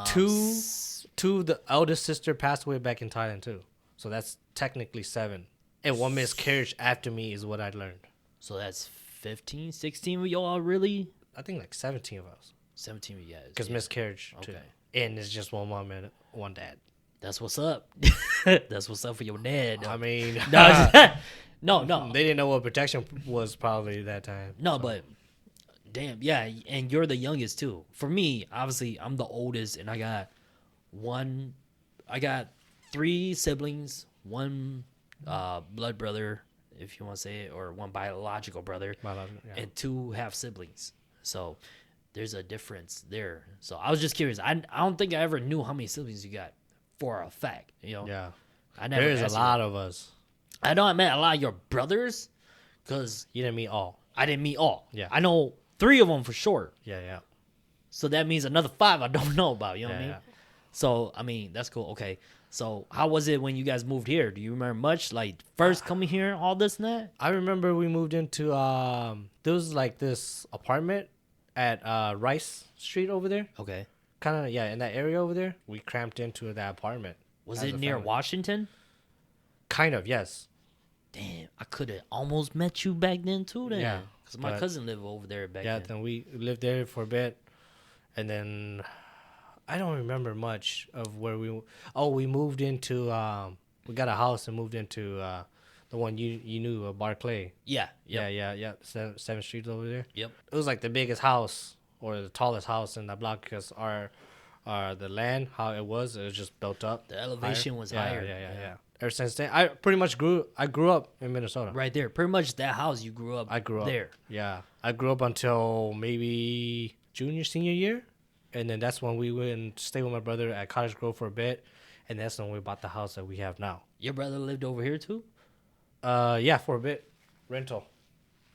two. The eldest sister passed away back in Thailand too, so that's technically 7. And one miscarriage after me is what I learned. So that's 15, 16 of y'all really? I think like 17 of us. 17 of you guys. Because miscarriage too, and it's just one mom and one dad. That's what's up. That's what's up for your dad. I mean, no. They didn't know what protection was probably that time. No, but damn, yeah, and you're the youngest too. For me, obviously, I'm the oldest, and I got 3 siblings, 1 blood brother, if you want to say it, or 1 biological brother, and 2 half siblings. So there's a difference there. So I was just curious. I don't think I ever knew how many siblings you got. For a fact, Yeah, I never. There's a lot of us. I know I met a lot of your brothers, cause you didn't meet all. I didn't meet all. Yeah, I know 3 of them for sure. Yeah. So that means another 5 I don't know about. You know what I mean? Yeah. So I mean that's cool. Okay. So how was it when you guys moved here? Do you remember much? Like first coming here, all this and that? I remember we moved into there was like this apartment at Rice Street over there. Okay. Kind of, in that area over there. We cramped into that apartment. Was it near Washington? Kind of, yes. Damn, I could have almost met you back then too. Then, yeah, because my cousin lived over there back then. Yeah, then we lived there for a bit, and then I don't remember much of where we. Oh, we moved into. We got a house and moved into the one you knew, Barclay. Yeah. Yeah. 7th Street over there. Yep. It was like the biggest house. Or the tallest house in that block because the land, how it was just built up. The elevation was higher. Yeah. Ever since then, I pretty much grew up in Minnesota. Right there. Pretty much that house you grew up. I grew up there. Yeah. I grew up until maybe senior year. And then that's when we went and stayed with my brother at Cottage Grove for a bit. And that's when we bought the house that we have now. Your brother lived over here too? Yeah, for a bit. Rental.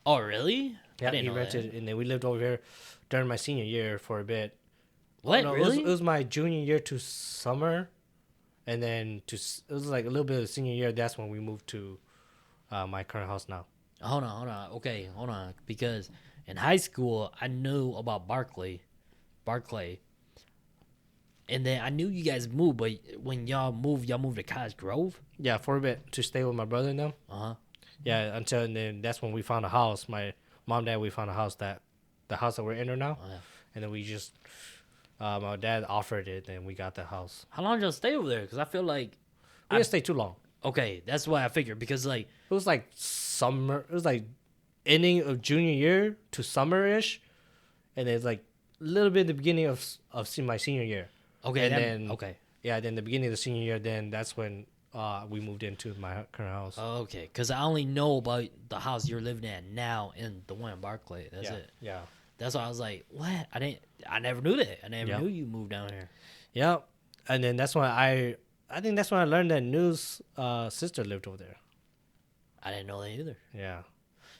Oh, really? Yeah, he rented, and then we lived over here during my senior year for a bit. What? No, really? It was my junior year to summer, and then it was like a little bit of the senior year. That's when we moved to my current house now. Hold on. Okay, hold on. Because in high school, I knew about Barclay, and then I knew you guys moved. But when y'all moved to Cottage Grove. Yeah, for a bit to stay with my brother and them. Yeah, and then that's when we found a house. My mom, dad, we found a house the house that we're in right now, and then we just my dad offered it, and we got the house. How long did y'all stay over there? Because I feel like we didn't stay too long. Okay, that's what I figured because like it was like summer. It was like ending of junior year to summer-ish, and it's like a little bit at the beginning of my senior year. Okay, and then then the beginning of the senior year, then that's when we moved into my current house. Okay, because I only know about the house you're living at now and the one in Barclay. That's it. Yeah. That's why I was like, what? I never knew that. I never knew you moved down here. Yep. And then that's when I think that's when I learned that New's sister lived over there. I didn't know that either. Yeah.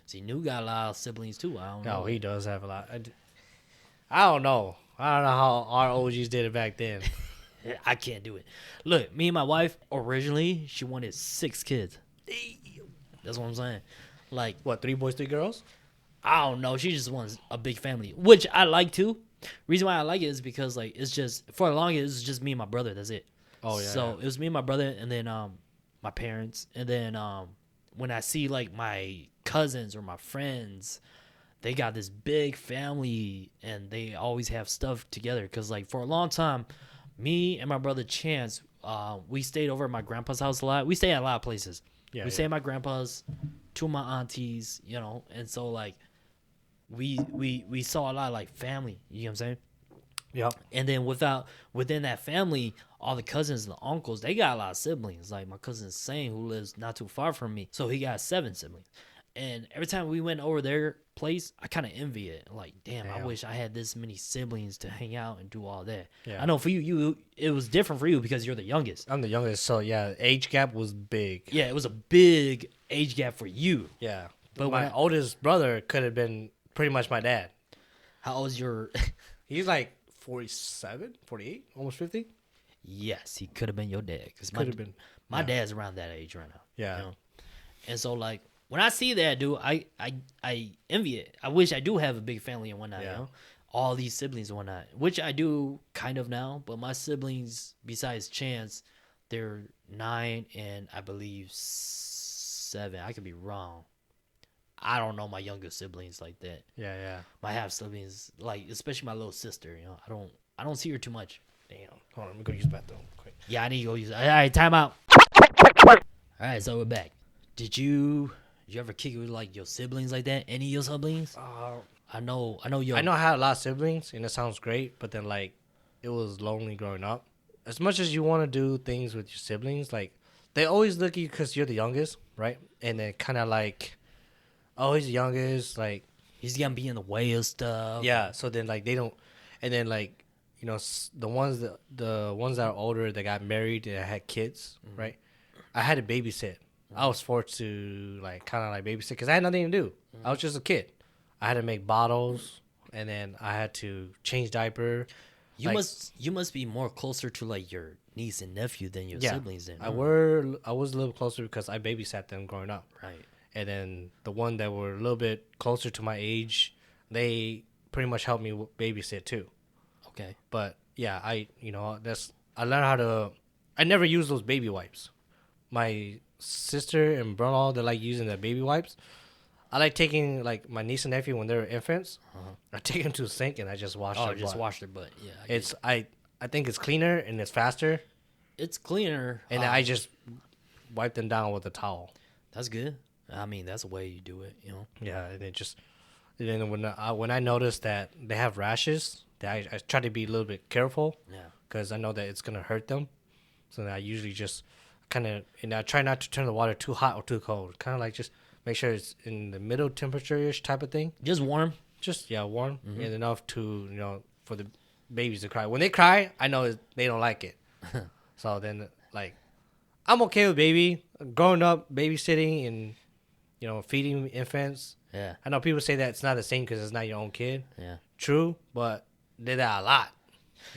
See, New got a lot of siblings too. I don't know. No, he does have a lot. I don't know. I don't know how our OGs did it back then. I can't do it. Look, me and my wife, originally, she wanted 6 kids. That's what I'm saying. Like, what, 3 boys, 3 girls? I don't know. She just wants a big family, which I like too. Reason why I like it is because, like, it's just, for the longest, it's just me and my brother. That's it. Oh, yeah. So it was me and my brother, and then my parents. And then when I see, like, my cousins or my friends, they got this big family, and they always have stuff together. Because, like, for a long time, me and my brother Chance, we stayed over at my grandpa's house a lot. We stay at a lot of places. Yeah, we stay at my grandpa's, 2 of my aunties, you know. And so, like, we saw a lot of, like, family. You know what I'm saying? Yep. And then within that family, all the cousins and the uncles, they got a lot of siblings. Like, my cousin Sane, who lives not too far from me, so he got 7 siblings. And every time we went over their place, I kind of envy it. Like, damn, I wish I had this many siblings to hang out and do all that. Yeah. I know for you, it was different for you because you're the youngest. I'm the youngest, so yeah, age gap was big. Yeah, it was a big age gap for you. Yeah. But my oldest brother could have been pretty much my dad. How old is your... He's like 47, 48, almost 50. Yes, he could have been your dad. My dad's around that age right now. Yeah. You know? And so, like, when I see that, dude, I envy it. I wish I do have a big family and whatnot, you know? All these siblings and whatnot, which I do kind of now. But my siblings, besides Chance, they're 9 and I believe 7. I could be wrong. I don't know my younger siblings like that. Yeah, yeah. My half siblings, like, especially my little sister, you know, I don't see her too much. Damn. Hold on, let me go use the bathroom quick. Yeah, I need to go use it. All right, time out. All right, so we're back. Did you ever kick it with, like, your siblings like that? Any of your siblings? I know I had a lot of siblings, and it sounds great, but then, like, it was lonely growing up. As much as you want to do things with your siblings, like, they always look at you because you're the youngest, right? And then kind of like, oh, he's the youngest, like, he's gonna be in the way of stuff. Yeah, so then, like, they don't, and then, like, you know, the ones that are older that got married and had kids, right? I had to babysit. I was forced to, like, kind of like babysit because I had nothing to do. I was just a kid. I had to make bottles, and then I had to change diaper. You must be more closer to, like, your niece and nephew than your siblings. Then I was a little closer because I babysat them growing up. Right. And then the one that were a little bit closer to my age, they pretty much helped me babysit too. Okay. But yeah, I learned how to. I never used those baby wipes. My sister and brother, they like using the baby wipes. I like taking, like, my niece and nephew when they're infants. I take them to the sink and I just wash their butt. Wash their butt. Yeah. I think it's cleaner and it's faster. It's cleaner. And then I just wipe them down with a towel. That's good. I mean, that's the way you do it, you know. Yeah, and then when I noticed that they have rashes, I try to be a little bit careful. Yeah. Because I know that it's gonna hurt them. So then I usually just I try not to turn the water too hot or too cold. Kind of like just make sure it's in the middle temperature-ish type of thing. Just warm. Warm and enough to, you know, for the babies to cry. When they cry, I know they don't like it. So then, like, I'm okay with baby growing up, babysitting and, you know, feeding infants. Yeah. I know people say that it's not the same because it's not your own kid. Yeah. True, but did that a lot,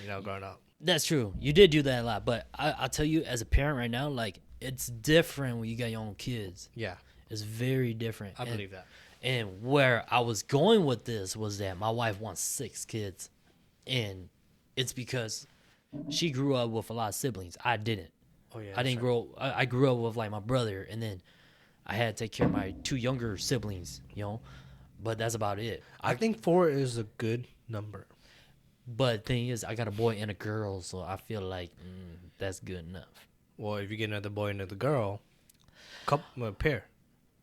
you know, growing up. That's true. You did do that a lot, but I'll tell you, as a parent right now, like, it's different when you got your own kids. Yeah. It's very different. I believe that. And where I was going with this was that my wife wants 6 kids, and it's because she grew up with a lot of siblings. I didn't. Oh yeah. I grew up with, like, my brother, and then I had to take care of my 2 younger siblings, you know. But that's about it. I think 4 is a good number. But the thing is, I got a boy and a girl, so I feel like that's good enough. Well, if you get another boy and another girl, a pair.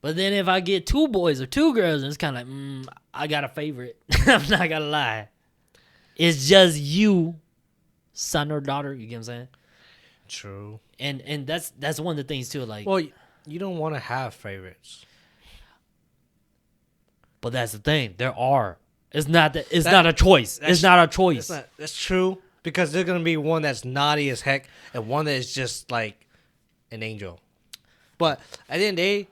But then if I get 2 boys or 2 girls, it's kind of like, I got a favorite. I'm not gonna lie. It's just you, son or daughter. You get what I'm saying? True. And that's one of the things too. Like, well, you don't want to have favorites. But that's the thing. There are. It's not that. It's not a choice. It's not a choice. That's true. Because there's gonna be one that's naughty as heck and one that is just like an angel. But at the end of the day,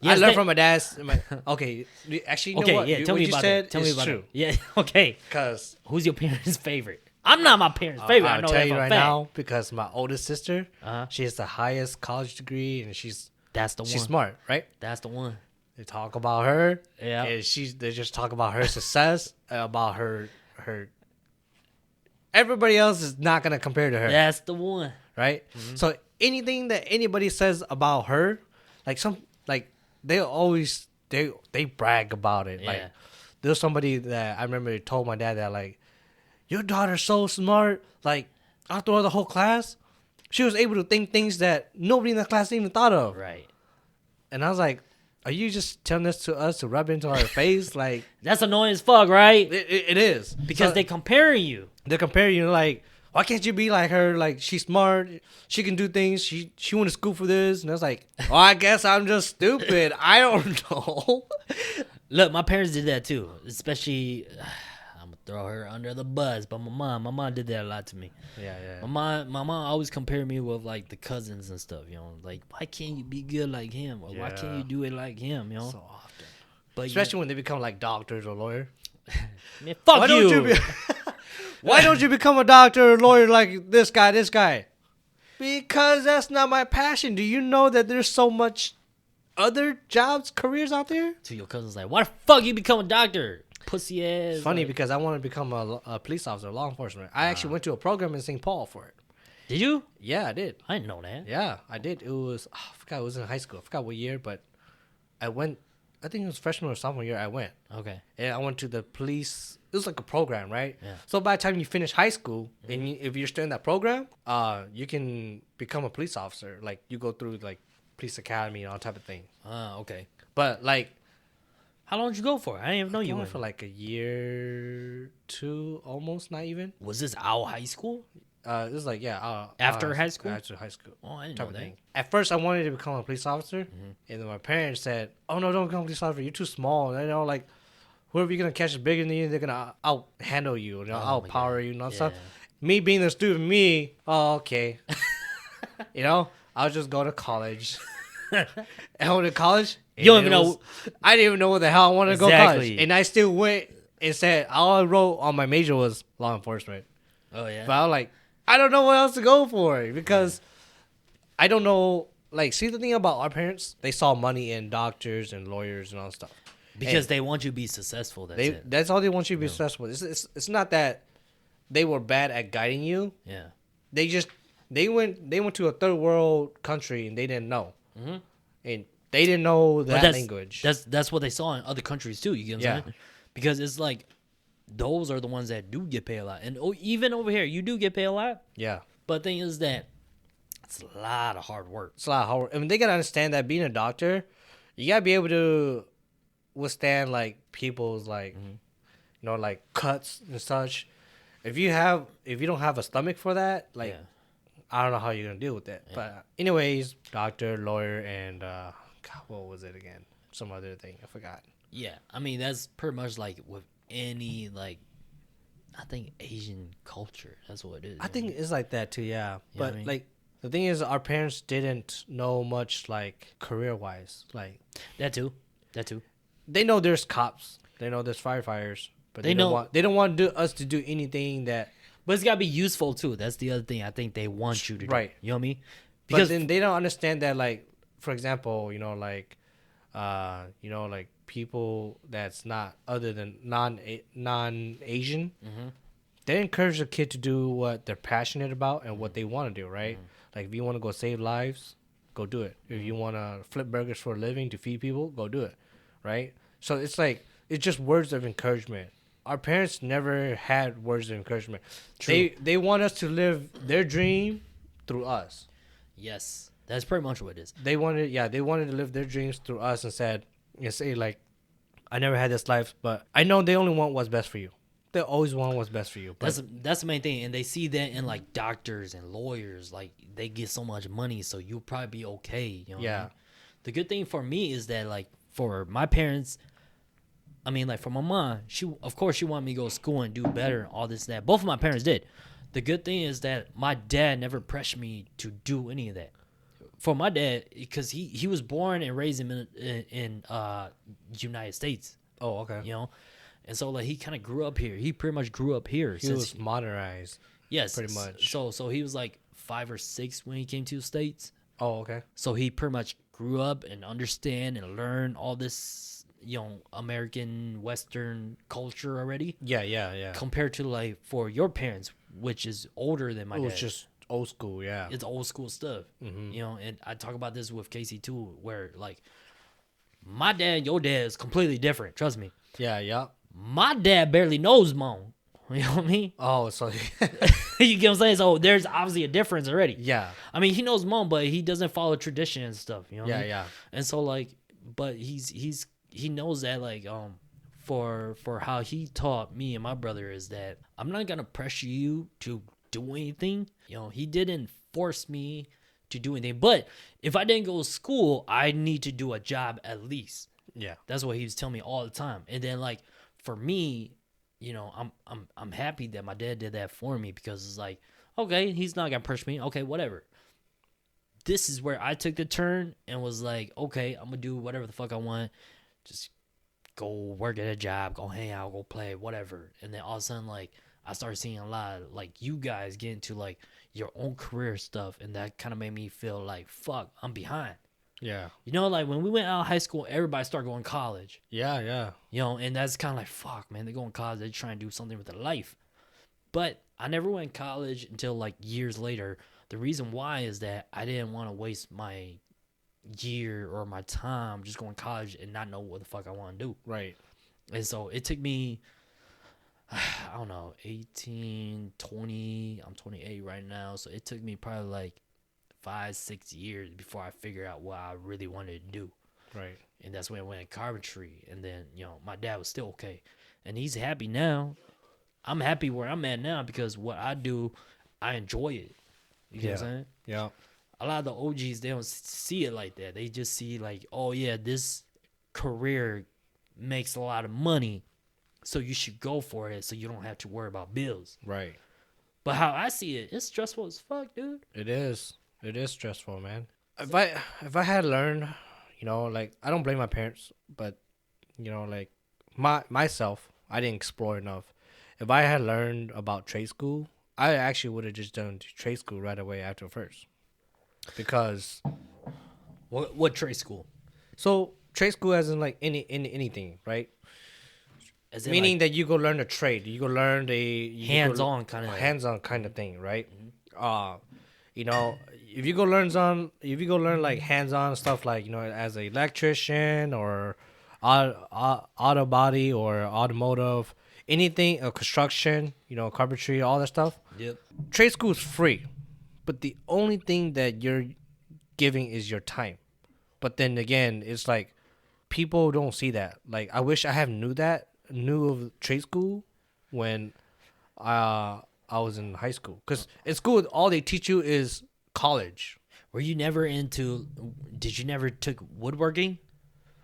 I learned from my dad's. Okay, actually, you know what? Yeah, tell me about it. Tell me about it. Yeah, okay. Because who's your parents' favorite? I'm not my parents' favorite. I'll tell you right now because my oldest sister, she has the highest college degree and she's smart, right? That's the one. They talk about her, yeah. And they just talk about her success, about her. Everybody else is not gonna compare to her. That's the one, right? Mm-hmm. So anything that anybody says about her, they always they brag about it. Yeah. Like there's somebody that I remember told my dad that like, your daughter's so smart. Like after the whole class, she was able to think things that nobody in the class even thought of. Right. And I was like, are you just telling this to us to rub into our face? Like that's annoying as fuck, right? It is because they comparing you. They're comparing you like, why can't you be like her? Like she's smart, she can do things. She went to school for this, and I was like, well, I guess I'm just stupid. I don't know. Look, my parents did that too. Especially, I'm gonna throw her under the bus, but my mom did that a lot to me. Yeah. My mom always compared me with like the cousins and stuff. You know, like why can't you be good like him, or why can't you do it like him? You know, so often. But especially when they become like doctors or lawyers. Man, fuck you. Why don't you become a doctor or lawyer like this guy? Because that's not my passion. Do you know that there's so much other jobs, careers out there? To your cousins, like, why the fuck you become a doctor? Pussy ass. It's funny because I want to become a police officer, law enforcement. I actually went to a program in St. Paul for it. Did you? Yeah, I did. I didn't know that. Yeah, I did. It was, I forgot, it was in high school. I forgot what year, but I went, I think it was freshman or sophomore year I went. Okay. And I went to the police. It was like a program, right? Yeah. So by the time you finish high school, and if you're still in that program, you can become a police officer. Like you go through like police academy and all type of thing. Okay. But like, how long did you go for? I didn't even know you went for like a year, 2, almost, not even. Was this our high school? It was like after high school. After high school. Oh, I didn't know that. Thing. At first, I wanted to become a police officer, and then my parents said, "Oh no, don't become a police officer. You're too small. And, you know, like whoever you're gonna catch is bigger than you. They're gonna out handle you, outpower you, and all stuff." Me being the student, okay, you know, I'll just go to college. I went to college. You don't even know. I didn't even know what the hell I wanted to go to college, and I still went and said all I wrote on my major was law enforcement. Oh yeah. But I was like, I don't know what else to go for because I don't know. Like, see, the thing about our parents, they saw money in doctors and lawyers and all that stuff. Because they want you to be successful. That's all they want you to be successful. It's not that they were bad at guiding you. Yeah. They went to a third world country and they didn't know. Mm-hmm. And they didn't know that language. That's what they saw in other countries too. You get what I'm saying? Because it's like those are the ones that do get paid a lot. And even over here, you do get paid a lot. Yeah. But the thing is that it's a lot of hard work. It's a lot of hard work. I mean, they got to understand that being a doctor, you got to be able to withstand, like, people's, like, you know, like, cuts and such. If you don't have a stomach for that, like, I don't know how you're going to deal with that. Yeah. But anyways, doctor, lawyer, and, God, what was it again? Some other thing. I forgot. Yeah. I mean, that's pretty much, like, with any, like, I think Asian culture. That's what it is. I think it's like that, too, yeah. But, I mean? like, the thing is, our parents didn't know much, like, career-wise. Like, That too. They know there's cops. They know there's firefighters. But they don't want us to do anything that... But it's got to be useful, too. That's the other thing I think they want you to do. Right. You know what I mean? Because then they don't understand that, like, for example, like people that's not other than non-Asian, they encourage the kid to do what they're passionate about and what they want to do, right? Like, if you want to go save lives, go do it. If you want to flip burgers for a living to feed people, go do it, right? So it's like, it's just words of encouragement. Our parents never had words of encouragement. True. They want us to live their dream through us. Yes, That's pretty much what it is. They wanted to live their dreams through us and said, say like, I never had this life, but I know they only want what's best for you. They always want what's best for you. That's the main thing, and they see that in like doctors and lawyers, like they get so much money, so you'll probably be okay. You know. Yeah. What I mean? The good thing for me is that like for my parents, I mean like for my mom, she wanted me to go to school and do better and all this and that. Both of my parents did. The good thing is that my dad never pressured me to do any of that. For my dad, because he was born and raised in United States. Oh, okay. You know, and so like he kind of grew up here. He pretty much grew up here. He was modernized. Yes, pretty much. So he was like 5 or 6 when he came to the States. Oh, okay. So he pretty much grew up and understand and learn all this, American Western culture already. Yeah. Compared to like for your parents, which is older than my dad. It was just old school, yeah. It's old school stuff, Mm-hmm. And I talk about this with Casey too, where like my dad and your dad is completely different. Trust me. Yeah. My dad barely knows mom. You know what I mean? Oh, so You get what I'm saying? So there's obviously a difference already. yeah. I mean, he knows mom, but he doesn't follow tradition and stuff. You know what I mean? Yeah. And so like, but he knows that like for how he taught me and my brother is that I'm not gonna pressure you to do anything. He didn't force me to do anything. But if I didn't go to school, I need to do a job at least. Yeah. That's what he was telling me all the time. And then like for me, I'm happy that my dad did that for me because it's like, okay, he's not gonna push me. Okay, whatever. This is where I took the turn and was like, okay, I'm gonna do whatever the fuck I want. Just go work at a job, go hang out, go play, whatever. And then all of a sudden, like, I started seeing a lot of, like, you guys get into, like, your own career stuff. And that kind of made me feel like, fuck, I'm behind. Yeah. Like, when we went out of high school, everybody started going to college. Yeah. And that's kind of like, fuck, man, they're going to college. They're trying to do something with their life. But I never went to college until, like, years later. The reason why is that I didn't want to waste my year or my time just going to college and not know what the fuck I want to do. Right. And so it took me, I don't know, 18, 20. I'm 28 right now. So it took me probably like 5-6 years before I figured out what I really wanted to do. Right. And that's when I went in carpentry. And then, my dad was still okay. And he's happy now. I'm happy where I'm at now because what I do, I enjoy it. You get what I'm saying? Yeah. A lot of the OGs, they don't see it like that. They just see like, oh yeah, this career makes a lot of money, so you should go for it so you don't have to worry about bills. Right. But how I see it, it's stressful as fuck, dude. It is stressful, man. If I had learned, like, I don't blame my parents, but like myself, I didn't explore enough. If I had learned about trade school, I actually would have just done trade school right away after first. Because what trade school? So trade school as in like anything, right? As in Meaning like that you go learn a trade, you go learn hands-on kind of thing, right? If you go learn like hands-on stuff, like as an electrician or auto body or automotive, anything, construction, carpentry, all that stuff. Yep. Trade school is free, but the only thing that you're giving is your time. But then again, it's like people don't see that. Like, I wish I knew of trade school when I was in high school. Because in school, all they teach you is college. Did you never took woodworking?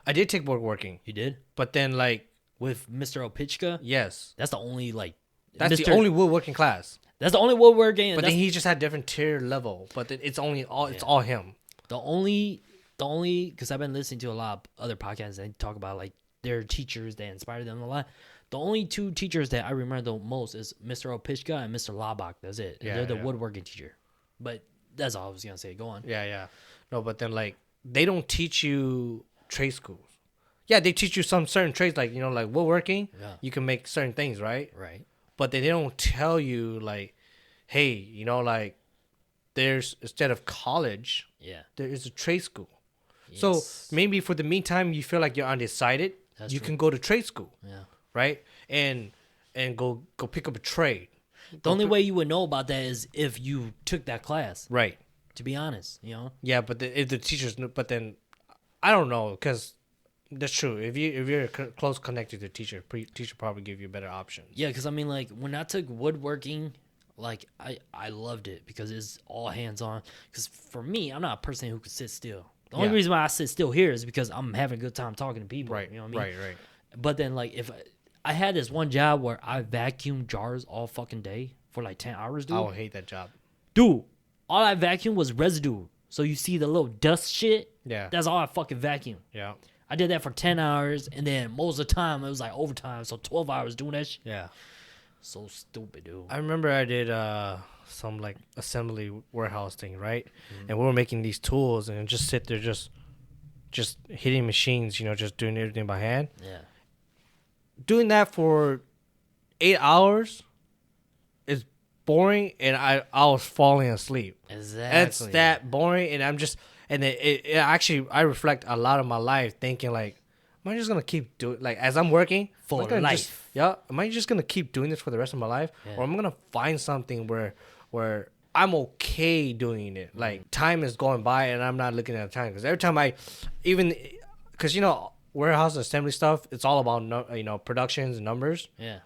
I did take woodworking. You did? But then, like, with Mr. Opichka? yes. That's the only, like... That's the only woodworking class. That's the only woodworking. But then he just had different tier level. But then it's all him. The only, because I've been listening to a lot of other podcasts and they talk about like their teachers that inspired them a lot. The only two teachers that I remember the most is Mr. Opichka and Mr. Labach. That's it. Yeah, They're the woodworking teacher. But that's all I was gonna say. Go on. Yeah. No, but then like they don't teach you trade schools. Yeah, they teach you some certain trades, like like woodworking. Yeah. You can make certain things, right? Right. But they don't tell you like, hey, like there's, instead of college, there is a trade school. Yes. So maybe for the meantime you feel like you're undecided, you can go to trade school. Yeah. Right? And go pick up a trade. The only way you would know about that is if you took that class. Right. To be honest, you know. Yeah, but if the teachers knew, but then I don't know, because that's true. If you're close connected to the teacher, teacher probably give you better options. Yeah, because I mean, like when I took woodworking, like I loved it because it's all hands on. Because for me, I'm not a person who could sit still. The only reason why I sit still here is because I'm having a good time talking to people. Right. You know what I mean? Right. But then, like, if I had this one job where I vacuumed jars all fucking day for like 10 hours, dude. I would hate that job. Dude, all I vacuumed was residue. So you see the little dust shit? Yeah. That's all I fucking vacuumed. Yeah. I did that for 10 hours, and then most of the time it was like overtime, so 12 hours doing that shit. Yeah. So stupid, dude. I remember I did some like assembly warehouse thing, right? And we were making these tools and just sit there just hitting machines, you know, just doing everything by hand. Yeah. Doing that for 8 hours is boring, and I was falling asleep. Exactly. It's that boring, and I'm just, and it actually, I reflect a lot of my life thinking like, am I just gonna keep doing, like, as I'm working For am I gonna life. am I just gonna keep doing this for the rest of my life, or am I gonna find something where I'm okay doing it? Like, time is going by and I'm not looking at the time, because every time because you know, warehouse and assembly stuff, it's all about productions and numbers. Yeah.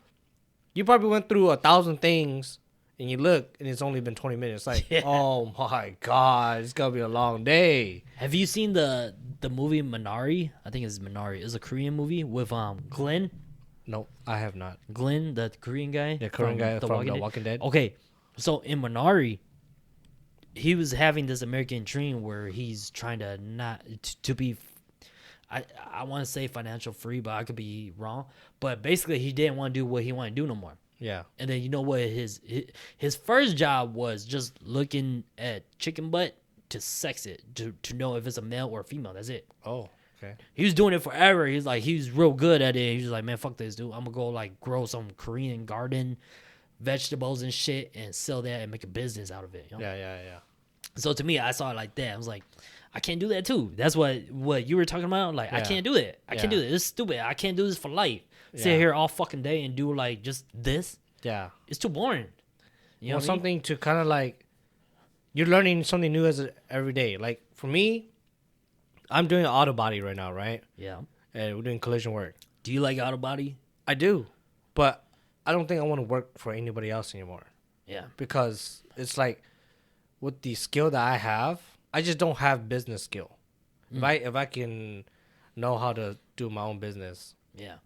You probably went through 1,000 things, and you look, and it's only been 20 minutes. Like, oh my God, it's gonna be a long day. Have you seen the movie Minari? I think it's Minari. It's a Korean movie with Glenn. No, I have not. Glenn, the Korean guy. The Korean guy from The Walking Dead. Okay, so in Minari, he was having this American dream where he's trying to not to be. I want to say financial free, but I could be wrong. But basically, he didn't want to do what he wanted to do no more. Yeah. And then you know what his first job was, just looking at chicken butt to sex it to know if it's a male or a female. That's it. Oh, okay. He was doing it forever. He's like, he was real good at it. He was like, man, fuck this, dude. I'm gonna go like grow some Korean garden vegetables and shit and sell that and make a business out of it. You know? Yeah. So to me, I saw it like that. I was like, I can't do that too. That's what you were talking about. Like, I can't do it. I can't do it. It's stupid. I can't do this for life. Sit here all fucking day and do like just this. Yeah. It's too boring. You know what I mean? Something to kind of like, you're learning something new every day. Like, for me, I'm doing auto body right now, right? Yeah. And we're doing collision work. Do you like auto body? I do, but I don't think I want to work for anybody else anymore. Yeah. Because it's like, with the skill that I have, I just don't have business skill. If I can know how to do my own business,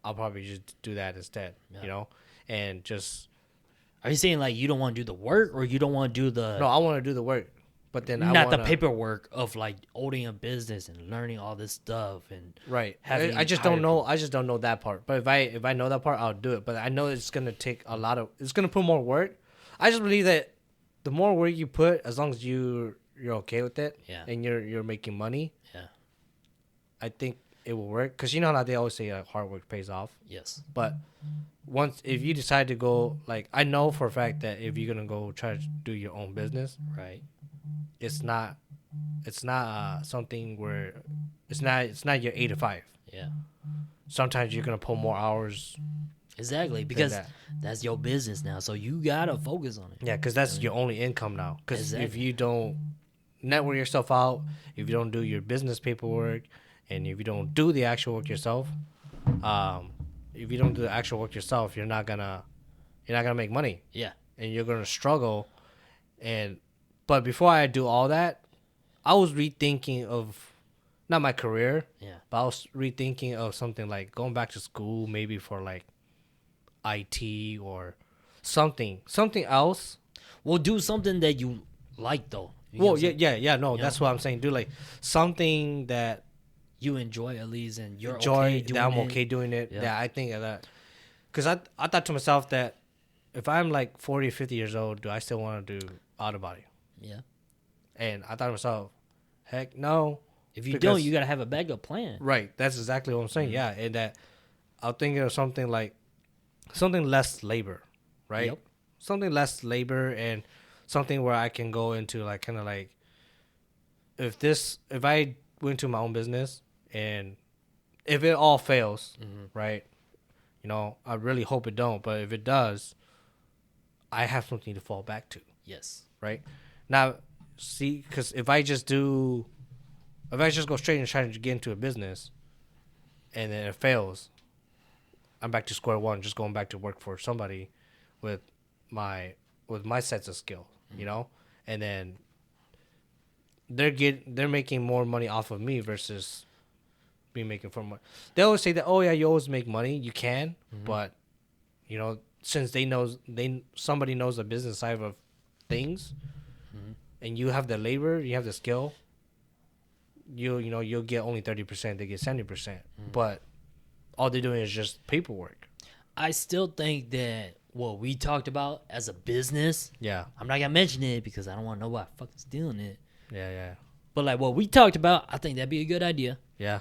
I'll probably just do that instead. You know, and just. Are you saying like you don't want to do the work, or you don't want to do the? No, I want to do the work, but then not the paperwork of like owning a business and learning all this stuff and right. I just don't know. I just don't know that part. But if I know that part, I'll do it. But I know it's gonna take a lot of. It's gonna put more work. I just believe that the more work you put, as long as you're okay with it, and you're making money, I think it will work. Because you know how they always say hard work pays off. Yes. But if you decide to go, like, I know for a fact that if you're gonna go try to do your own business, right, it's not something where it's not your 8 to 5. Yeah. Sometimes you're gonna pull more hours. Exactly, because that's your business now, so you gotta focus on it. Yeah, because that's your only income now. Because if you don't network yourself out, if you don't do your business paperwork, and if you don't do the actual work yourself, you're not gonna make money. Yeah, and you're gonna struggle. But before I do all that, I was rethinking of not my career. Yeah, but I was rethinking of something like going back to school, maybe for like IT or something else. Well, do something that you like though. No, that's what I'm saying. Do like something that you enjoy at least, and you're okay doing that I'm it. okay doing it. Yeah, I think of that. Because I thought to myself that if I'm like 40 or 50 years old, do I still want to do auto body? Yeah. And I thought to myself, heck no. If you don't, you got to have a backup plan. Right. That's exactly what I'm saying. Mm-hmm. Yeah. And that I'm thinking of something less labor, right? Yep. Something less labor and something where I can go into like kind of like if I went to my own business and if it all fails, right? You know, I really hope it don't, but if it does, I have something to fall back to. Yes. Right? Now, see, because if I just go straight and try to get into a business, and then it fails, I'm back to square one, just going back to work for somebody with my sets of skill, you know, and then they're making more money off of me versus me making for money. They always say that, oh yeah, you always make money, you can, but you know, since somebody knows the business side of things, and you have the labor, you have the skill, you'll get only 30%, they get 70%, but all they're doing is just paperwork. I still think that what we talked about as a business, Yeah, I'm not gonna mention it because I don't want nobody fucking stealing it. yeah. But like what we talked about, I think that'd be a good idea. Yeah.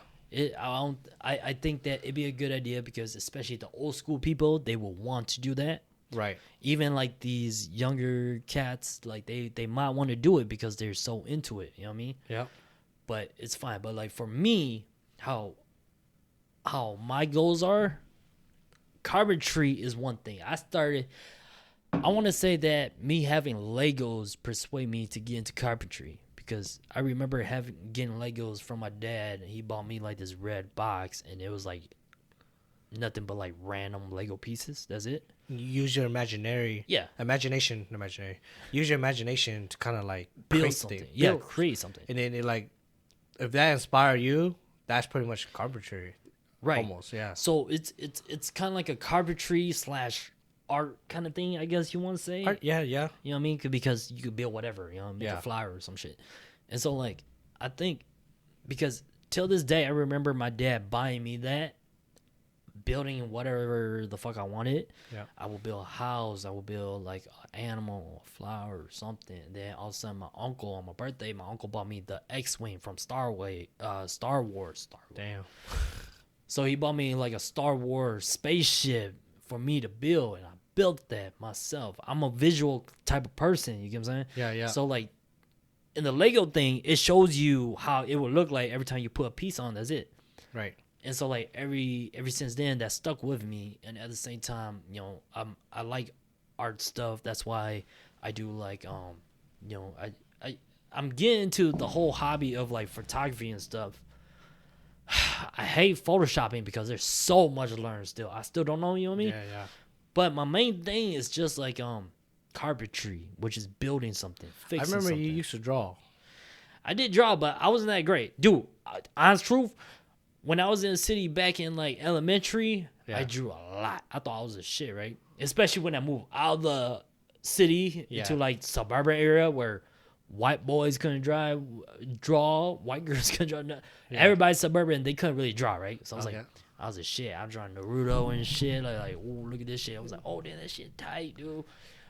I think that it'd be a good idea because especially the old school people, they will want to do that. Right. Even like these younger cats, like they might want to do it because they're so into it. You know what I mean? Yeah. But it's fine. But like for me, how my goals are, carpentry is one thing. I want to say that me having Legos persuade me to get into carpentry. Because I remember getting Legos from my dad, and he bought me like this red box, and it was like nothing but like random Lego pieces. That's it. Use your imagination. Use your imagination to kind of like build something. Yeah, create something. And then if that inspire you, that's pretty much carpentry. Right. Almost. Yeah. So it's kind of like a carpentry / art kind of thing, I guess you want to say. Art, yeah. You know what I mean? Because you could build whatever, you know, make a flower or some shit. And so, like, I think because till this day, I remember my dad buying me that, building whatever the fuck I wanted. Yeah. I will build a house. I will build, like, an animal, a flower or something. And then all of a sudden, my uncle, on my birthday, bought me the X-Wing from Star Wars. Damn. So he bought me, like, a Star Wars spaceship for me to build, and I built that myself. I'm a visual type of person, you get what I'm saying? Yeah. So like in the Lego thing, it shows you how it would look like every time you put a piece on, that's it. Right. And so like ever since then that stuck with me, and at the same time, you know, I like art stuff. That's why I do like you know, I'm getting into the whole hobby of like photography and stuff. I hate photoshopping because there's so much to learn still. I still don't know, you know what I mean? Yeah. But my main thing is just like carpentry, which is building something, fixing I remember something. you used to draw. I did draw, but I wasn't that great. Dude, honest truth, when I was in the city back in like elementary, I drew a lot. I thought I was a shit, right? Especially when I moved out of the city into like suburban area where white boys couldn't draw, white girls couldn't draw. Everybody's suburban, they couldn't really draw, right? So I was like, I was a shit. I'm drawing Naruto and shit. Like, oh, look at this shit. I was like, oh, damn, that shit tight, dude.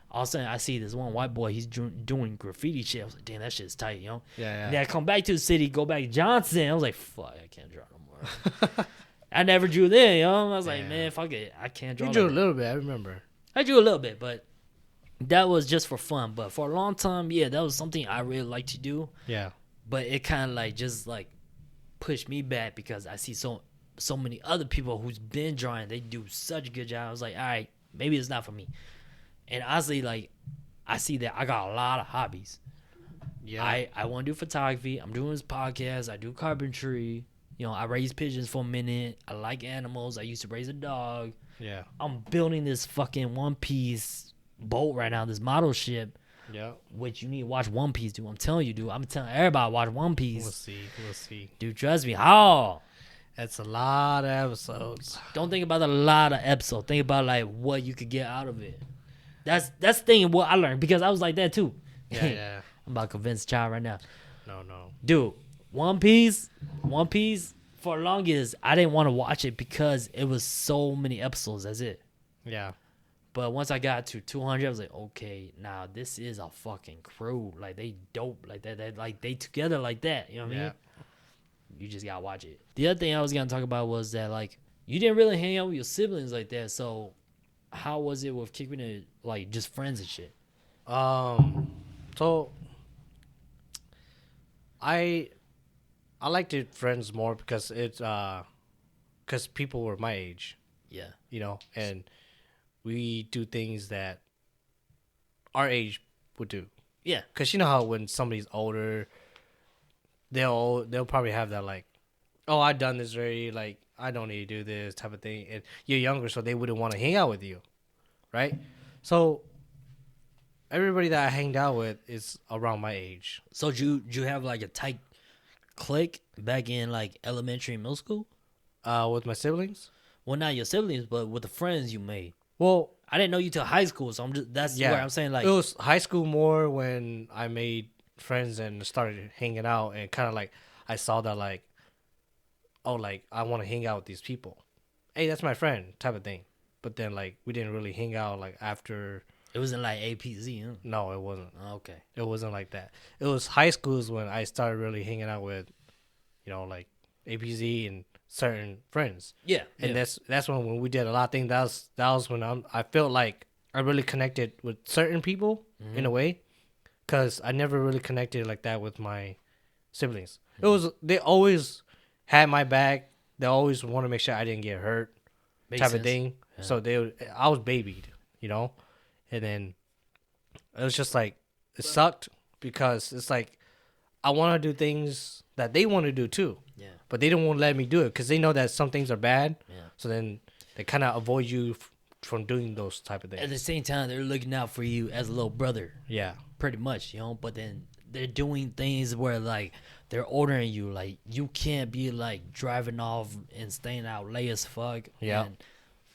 All of a sudden, I see this one white boy. He's doing graffiti shit. I was like, damn, that shit's tight, you know? Yeah. And then I come back to the city, go back to Johnson. I was like, fuck, I can't draw no more. I never drew then, you know? I was like, man, fuck it. I can't draw. You drew a little bit, I remember. I drew a little bit, but that was just for fun. But for a long time, yeah, that was something I really liked to do. Yeah. But it kind of like just like pushed me back because I see so many other people who's been drawing. They do such a good job. I was like, all right, maybe it's not for me. And honestly, like, I see that I got a lot of hobbies. Yeah. I want to do photography. I'm doing this podcast. I do carpentry. You know, I raise pigeons for a minute. I like animals. I used to raise a dog. Yeah. I'm building this fucking One Piece boat right now, this model ship. Yeah. Which you need to watch One Piece, dude. I'm telling you, dude. I'm telling everybody to watch One Piece. We'll see. Dude, trust me. How? That's a lot of episodes. Don't think about a lot of episodes. Think about like what you could get out of it. That's the thing what I learned because I was like that too. Yeah. I'm about to convince Child right now. No. Dude, One Piece, for the longest, I didn't want to watch it because it was so many episodes. That's it. Yeah. But once I got to 200, I was like, okay, now this is a fucking crew. Like, they dope like that. They together like that. You know what I mean? You just got to watch it. The other thing I was going to talk about was that, like, you didn't really hang out with your siblings like that. So, how was it with keeping it, like, just friends and shit? So, I liked it friends more because it's, because people were my age. Yeah. You know, and we do things that our age would do. Yeah. Because you know how when somebody's older, they'll probably have that like, oh, I've done this already. Like, I don't need to do this type of thing. And you're younger, so they wouldn't want to hang out with you, right? So everybody that I hanged out with is around my age. So did you have like a tight clique back in like elementary and middle school? With my siblings. Well, not your siblings, but with the friends you made. Well, I didn't know you till high school, so that's where I'm saying like it was high school more when I made friends and started hanging out and kind of like I saw that like, oh, like I want to hang out with these people. Hey, that's my friend type of thing. But then like we didn't really hang out like after. It wasn't like APZ, huh? No, it wasn't. Okay. It wasn't like that. It was high schools when I started really hanging out with, like APZ and certain friends. Yeah. And that's when we did a lot of things. That was when I felt like I really connected with certain people in a way, because I never really connected like that with my siblings. They always had my back. They always want to make sure I didn't get hurt, type of thing. Yeah. So I was babied, and then it was just like it sucked because it's like I want to do things that they want to do too. Yeah. But they don't want to let me do it because they know that some things are bad. Yeah. So then they kind of avoid you from doing those type of things. At the same time, they're looking out for you as a little brother. Yeah. Pretty much, But then they're doing things where like they're ordering you. Like you can't be like driving off and staying out late as fuck. Yeah. And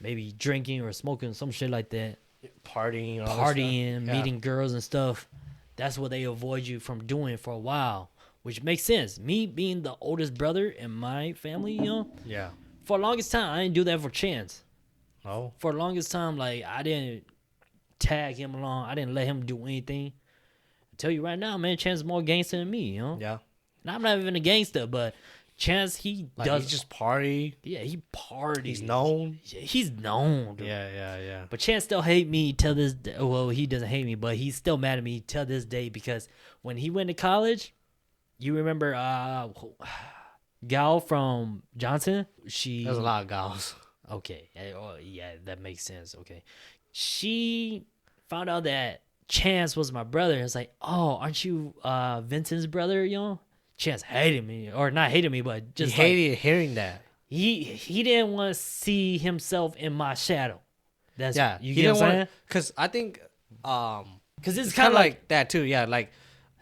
maybe drinking or smoking some shit like that. Partying, meeting girls and stuff. That's what they avoid you from doing for a while, which makes sense. Me being the oldest brother in my family, Yeah. for the longest time, I didn't do that for Chance. Oh. For the longest time, like I didn't tag him along. I didn't let him do anything. I tell you right now, man, Chance is more gangster than me, Yeah. And I'm not even a gangster, but Chance, he does just party. Yeah, he parties. He's known. He's known. Dude. Yeah. But Chance still hate me till this day. Well, he doesn't hate me, but he's still mad at me till this day because when he went to college, you remember gal from Johnson? There's a lot of gals. Okay. Yeah, that makes sense. Okay. She found out that Chance was my brother. It's like, oh, aren't you Vincent's brother, Chance hated me, or not hated me, but just he hated hearing that. He didn't want to see himself in my shadow. That's you get get what I'm saying? Because I think because it's kind of like that too. Yeah, like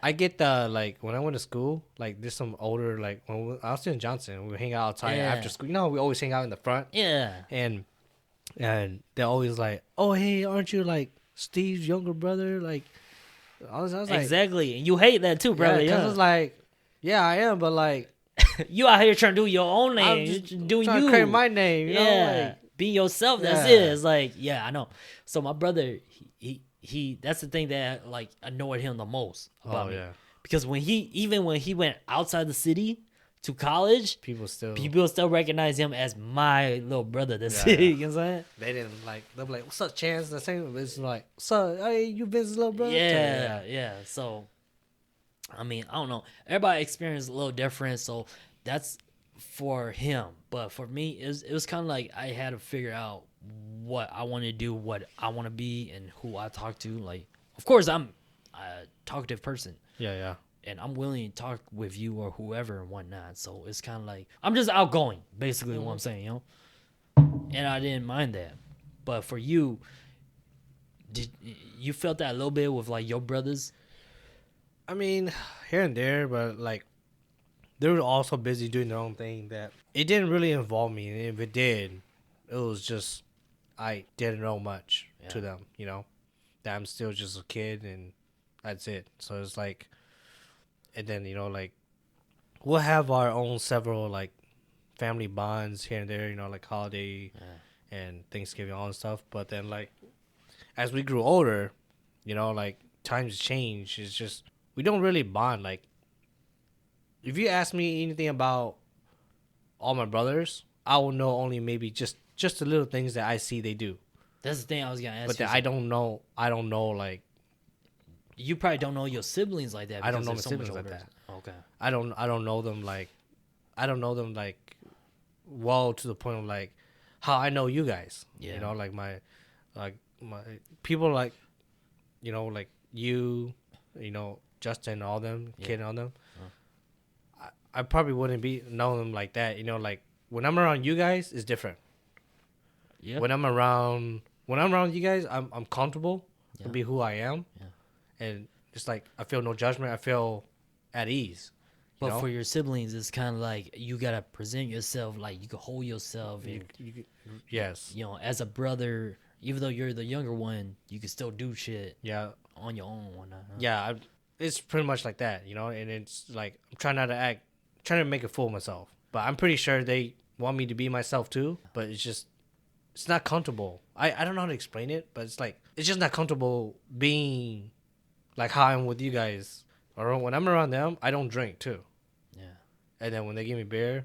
I get the like when I went to school, like there's some older like when I was in Johnson, we would hang out outside after school. We always hang out in the front. Yeah, and they're always like, oh hey, aren't you like Steve's younger brother? Like I was like exactly, and you hate that too, brother. Yeah, because it's like. Yeah, I am, but like you out here trying to do your own name, I'm just doing trying to create my name. You know? Like, be yourself. That's it. It's like, yeah, I know. So my brother, he that's the thing that like annoyed him the most about me, because when he went outside the city to college, people still recognize him as my little brother. That's it. You know what I'm saying? They didn't like. They'll be like, "What's up, Chance?" The same. It's like, "What's up? Hey, you Vince's little brother?" Yeah. So. I mean, I don't know. Everybody experienced a little different, so that's for him. But for me, it was kind of like I had to figure out what I want to do, what I want to be, and who I talk to. Like, of course, I'm a talkative person. Yeah. And I'm willing to talk with you or whoever and whatnot. So it's kind of like I'm just outgoing, basically, what I'm saying, And I didn't mind that. But for you, did you felt that a little bit with like your brothers? I mean, here and there, but like they were also busy doing their own thing that it didn't really involve me. And if it did, it was just I didn't know much to them, that I'm still just a kid and that's it. So it's like, and then, like we'll have our own several like family bonds here and there, like holiday and Thanksgiving, all that stuff. But then like as we grew older, like times change. It's just, we don't really bond. Like, if you ask me anything about all my brothers, I will know only maybe just the little things that I see they do. That's the thing I was gonna ask. But I don't know. Like, you probably don't know your siblings like that. I don't know my siblings like that. Okay. I don't know them like, well to the point of like how I know you guys. Yeah. Like my people like, like you. Justin, all them, Kid, and all them, I probably wouldn't be know them like that. Like when I'm around you guys, it's different. Yeah. When I'm around you guys, I'm comfortable to be who I am, and it's like I feel no judgment. I feel at ease. But for your siblings, it's kind of like you gotta present yourself like you can hold yourself. Yes. As a brother, even though you're the younger one, you can still do shit. Yeah. On your own, whatnot. Huh? Yeah, it's pretty much like that, and it's like I'm trying to make a fool of myself. But I'm pretty sure they want me to be myself too. But it's not comfortable. I don't know how to explain it, but it's just not comfortable being like how I'm with you guys. Or when I'm around them, I don't drink too. Yeah. And then when they give me beer,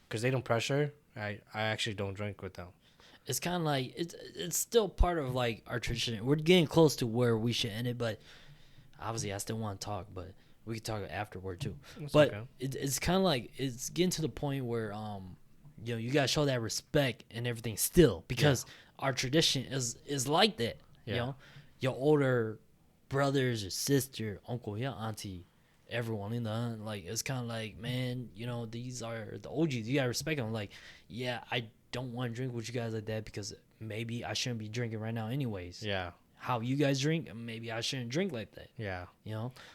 because they don't pressure, I actually don't drink with them. It's kind of like it's still part of like our tradition. We're getting close to where we should end it, but obviously I still want to talk, but we can talk afterward too. That's but okay. It's kind of like it's getting to the point where you gotta show that respect and everything still, because our tradition is like that. Yeah. Your older brothers or sister, uncle, auntie, everyone in the like it's kind of like, man, these are the OGs. You gotta respect them. Like, I don't want to drink with you guys like that because maybe I shouldn't be drinking right now anyways. Yeah. How you guys drink, maybe I shouldn't drink like that. Yeah.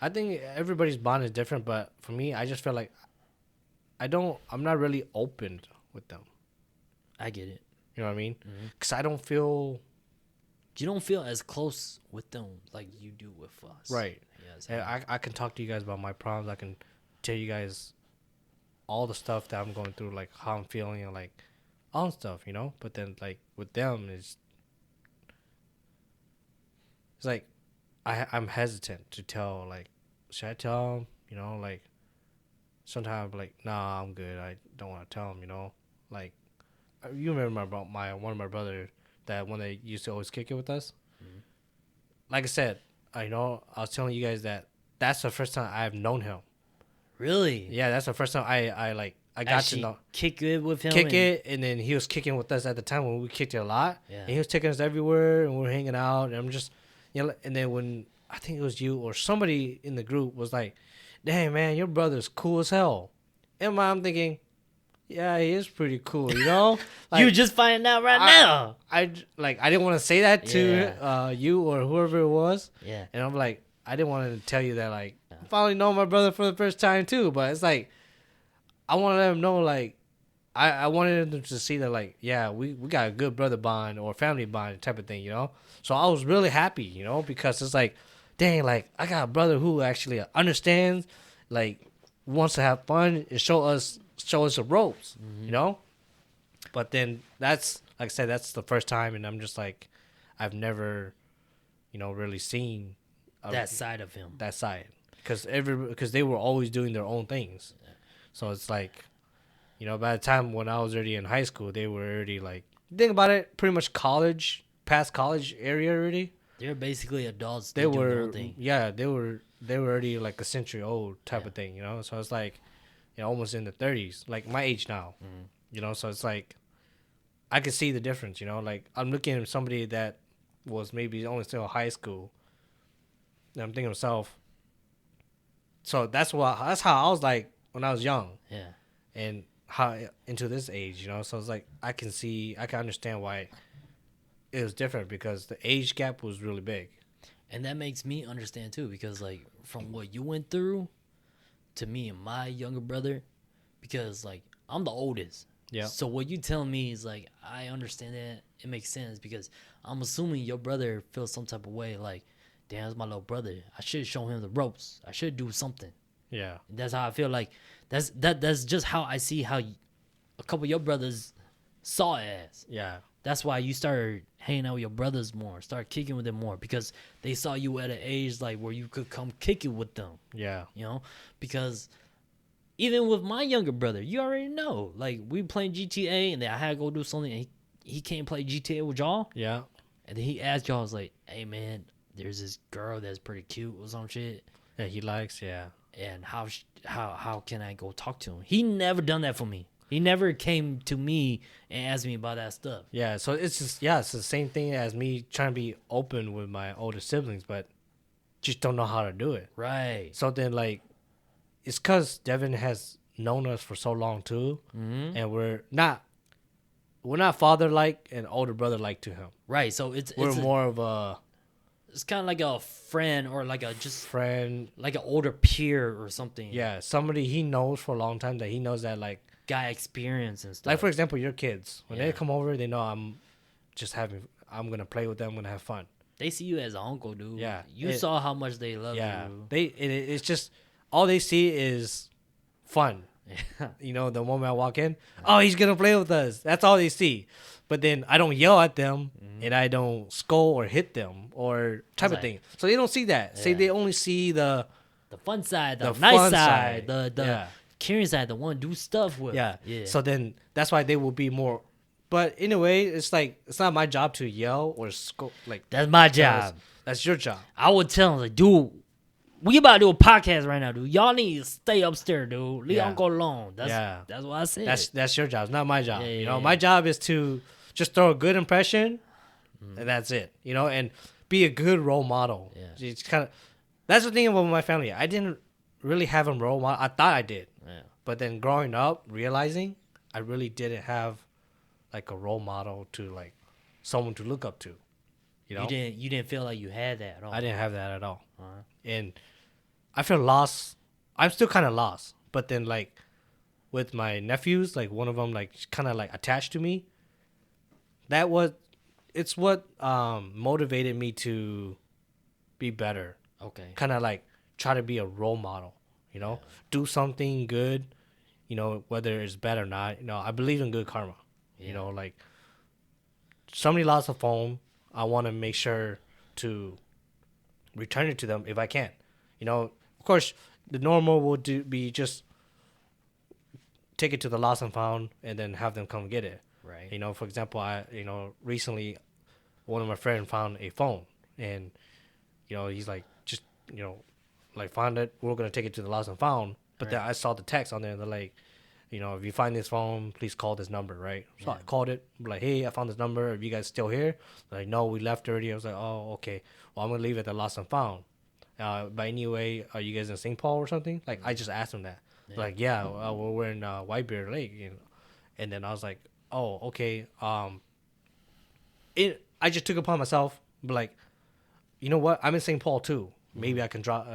I think everybody's bond is different, but for me, I just feel like I'm not really open with them. I get it. You know what I mean? Because I don't feel... You don't feel as close with them like you do with us. Right. Yes. And I can talk to you guys about my problems. I can tell you guys all the stuff that I'm going through, like how I'm feeling and like all stuff, But then like with them, it's like I'm hesitant to tell. Like, should I tell them? Like sometimes I'm like, nah, I'm good. I don't want to tell them. Like you remember about one of my brothers that when they used to always kick it with us. Mm-hmm. Like I said, I was telling you guys that's the first time I've known him. Really? Yeah, that's the first time I got to know. Kick it with him? And then he was kicking with us at the time when we kicked it a lot. Yeah. And he was taking us everywhere, and we were hanging out. And I'm just, and then when, I think it was you or somebody in the group was like, dang, man, your brother's cool as hell. And I'm thinking, yeah, he is pretty cool, Like, you just finding out now. I didn't want to say that to you or whoever it was. Yeah. And I'm like, I didn't want to tell you that, like, I finally know my brother for the first time, too. But it's like, I want to let him know, like, I wanted them to see that, like, yeah, we got a good brother bond or family bond type of thing, So I was really happy, because it's like, dang, like, I got a brother who actually understands, like, wants to have fun and show us the ropes, But then that's, like I said, that's the first time, and I'm just like, I've never, really seen that side of him. That side, because they were always doing their own things, so it's like, by the time when I was already in high school, they were already like, think about it, pretty much past college area already. They're basically adults. They were, they were already like a century old type of thing, So it's like, almost in the 30s, like my age now, So it's like, I could see the difference, Like I'm looking at somebody that was maybe only still in high school, and I'm thinking to myself. So that's how I was like when I was young, and how into this age, So it's like I can understand why it was different, because the age gap was really big, and that makes me understand too, because like from what you went through to me and my younger brother, because like I'm the oldest. Yeah. So what you tell me is like, I understand that. It makes sense, because I'm assuming your brother feels some type of way, like, damn, it's my little brother. I should show him the ropes. I should do something. Yeah. And that's how I feel like. That's just how I see how a couple of your brothers saw it as. Yeah. That's why you started hanging out with your brothers more, start kicking with them more, because they saw you at an age like where you could come kick it with them. Yeah. Because even with my younger brother, you already know, like we playing GTA, and then I had to go do something, and he can't play GTA with y'all. Yeah. And then he asked y'all, I was like, hey man, there's this girl that's pretty cute or some shit that he likes. Yeah. And how can I go talk to him? He never done that for me. He never came to me and asked me about that stuff. Yeah, so it's just, it's the same thing as me trying to be open with my older siblings, but just don't know how to do it. Right. So then, like, it's because Devin has known us for so long too, and we're not father-like and older brother-like to him. Right. So We're more of a... It's kind of like a friend or like a just friend, like an older peer or something. Yeah, somebody he knows for a long time that he knows that, like, guy experience and stuff. Like, for example, your kids, when they come over, they know I'm gonna play with them, I'm gonna have fun. They see you as an uncle, dude. Yeah, you saw how much they love you. It's just all they see is fun. You know, the moment I walk in, oh, he's gonna play with us. That's all they see. But then I don't yell at them, and I don't scold or hit them or type of thing. So they don't see that. Say they only see the fun side, the nice side, the caring side, the one do stuff with. Yeah. So then that's why they will be more. But in a way, it's like it's not my job to yell or scold. Like, that's my job. That's your job. I would tell them, like, dude, we about to do a podcast right now, dude. Y'all need to stay upstairs, dude. Leave Uncle alone. That's what I said. That's your job. It's not my job. You know, my job is to just throw a good impression, and that's it. You know, and be a good role model. Yeah. It's kind of that's the thing about my family. I didn't really have a role model. I thought I did. Yeah. But then growing up, realizing I really didn't have like a role model to like someone to look up to. You know, you didn't feel like you had that at all. I didn't have that at all. And I feel lost. I'm still kind of lost. But then, like, with my nephews, like, one of them, like, kind of, like, attached to me. It's what motivated me to be better. Okay. Kind of, like, try to be a role model, you know? Yeah. Do something good, you know, whether it's bad or not. You know, I believe in good karma. Yeah. You know, like, somebody lost a phone. I want to make sure to return it to them if I can. You know, of course, the normal would be just take it to the lost and found and then have them come get it. Right. You know, for example, recently one of my friends found a phone and, you know, he's like, just, you know, like, found it. We're going to take it to the lost and found. But then I saw the text on there and they're like, you know, if you find this phone, please call this number, right? So I called it. I'm like, hey, I found this number. Are you guys still here? They're like, no, we left already. I was like, oh, okay. Well, I'm going to leave it at the lost and found. By any way, are you guys in St. Paul or something? Like, I just asked them that. Yeah. Like, yeah, we're in Whitebeard Lake, you know. And then I was like, oh, okay. I just took it upon myself, but like, you know what? I'm in St. Paul too. Maybe I can drop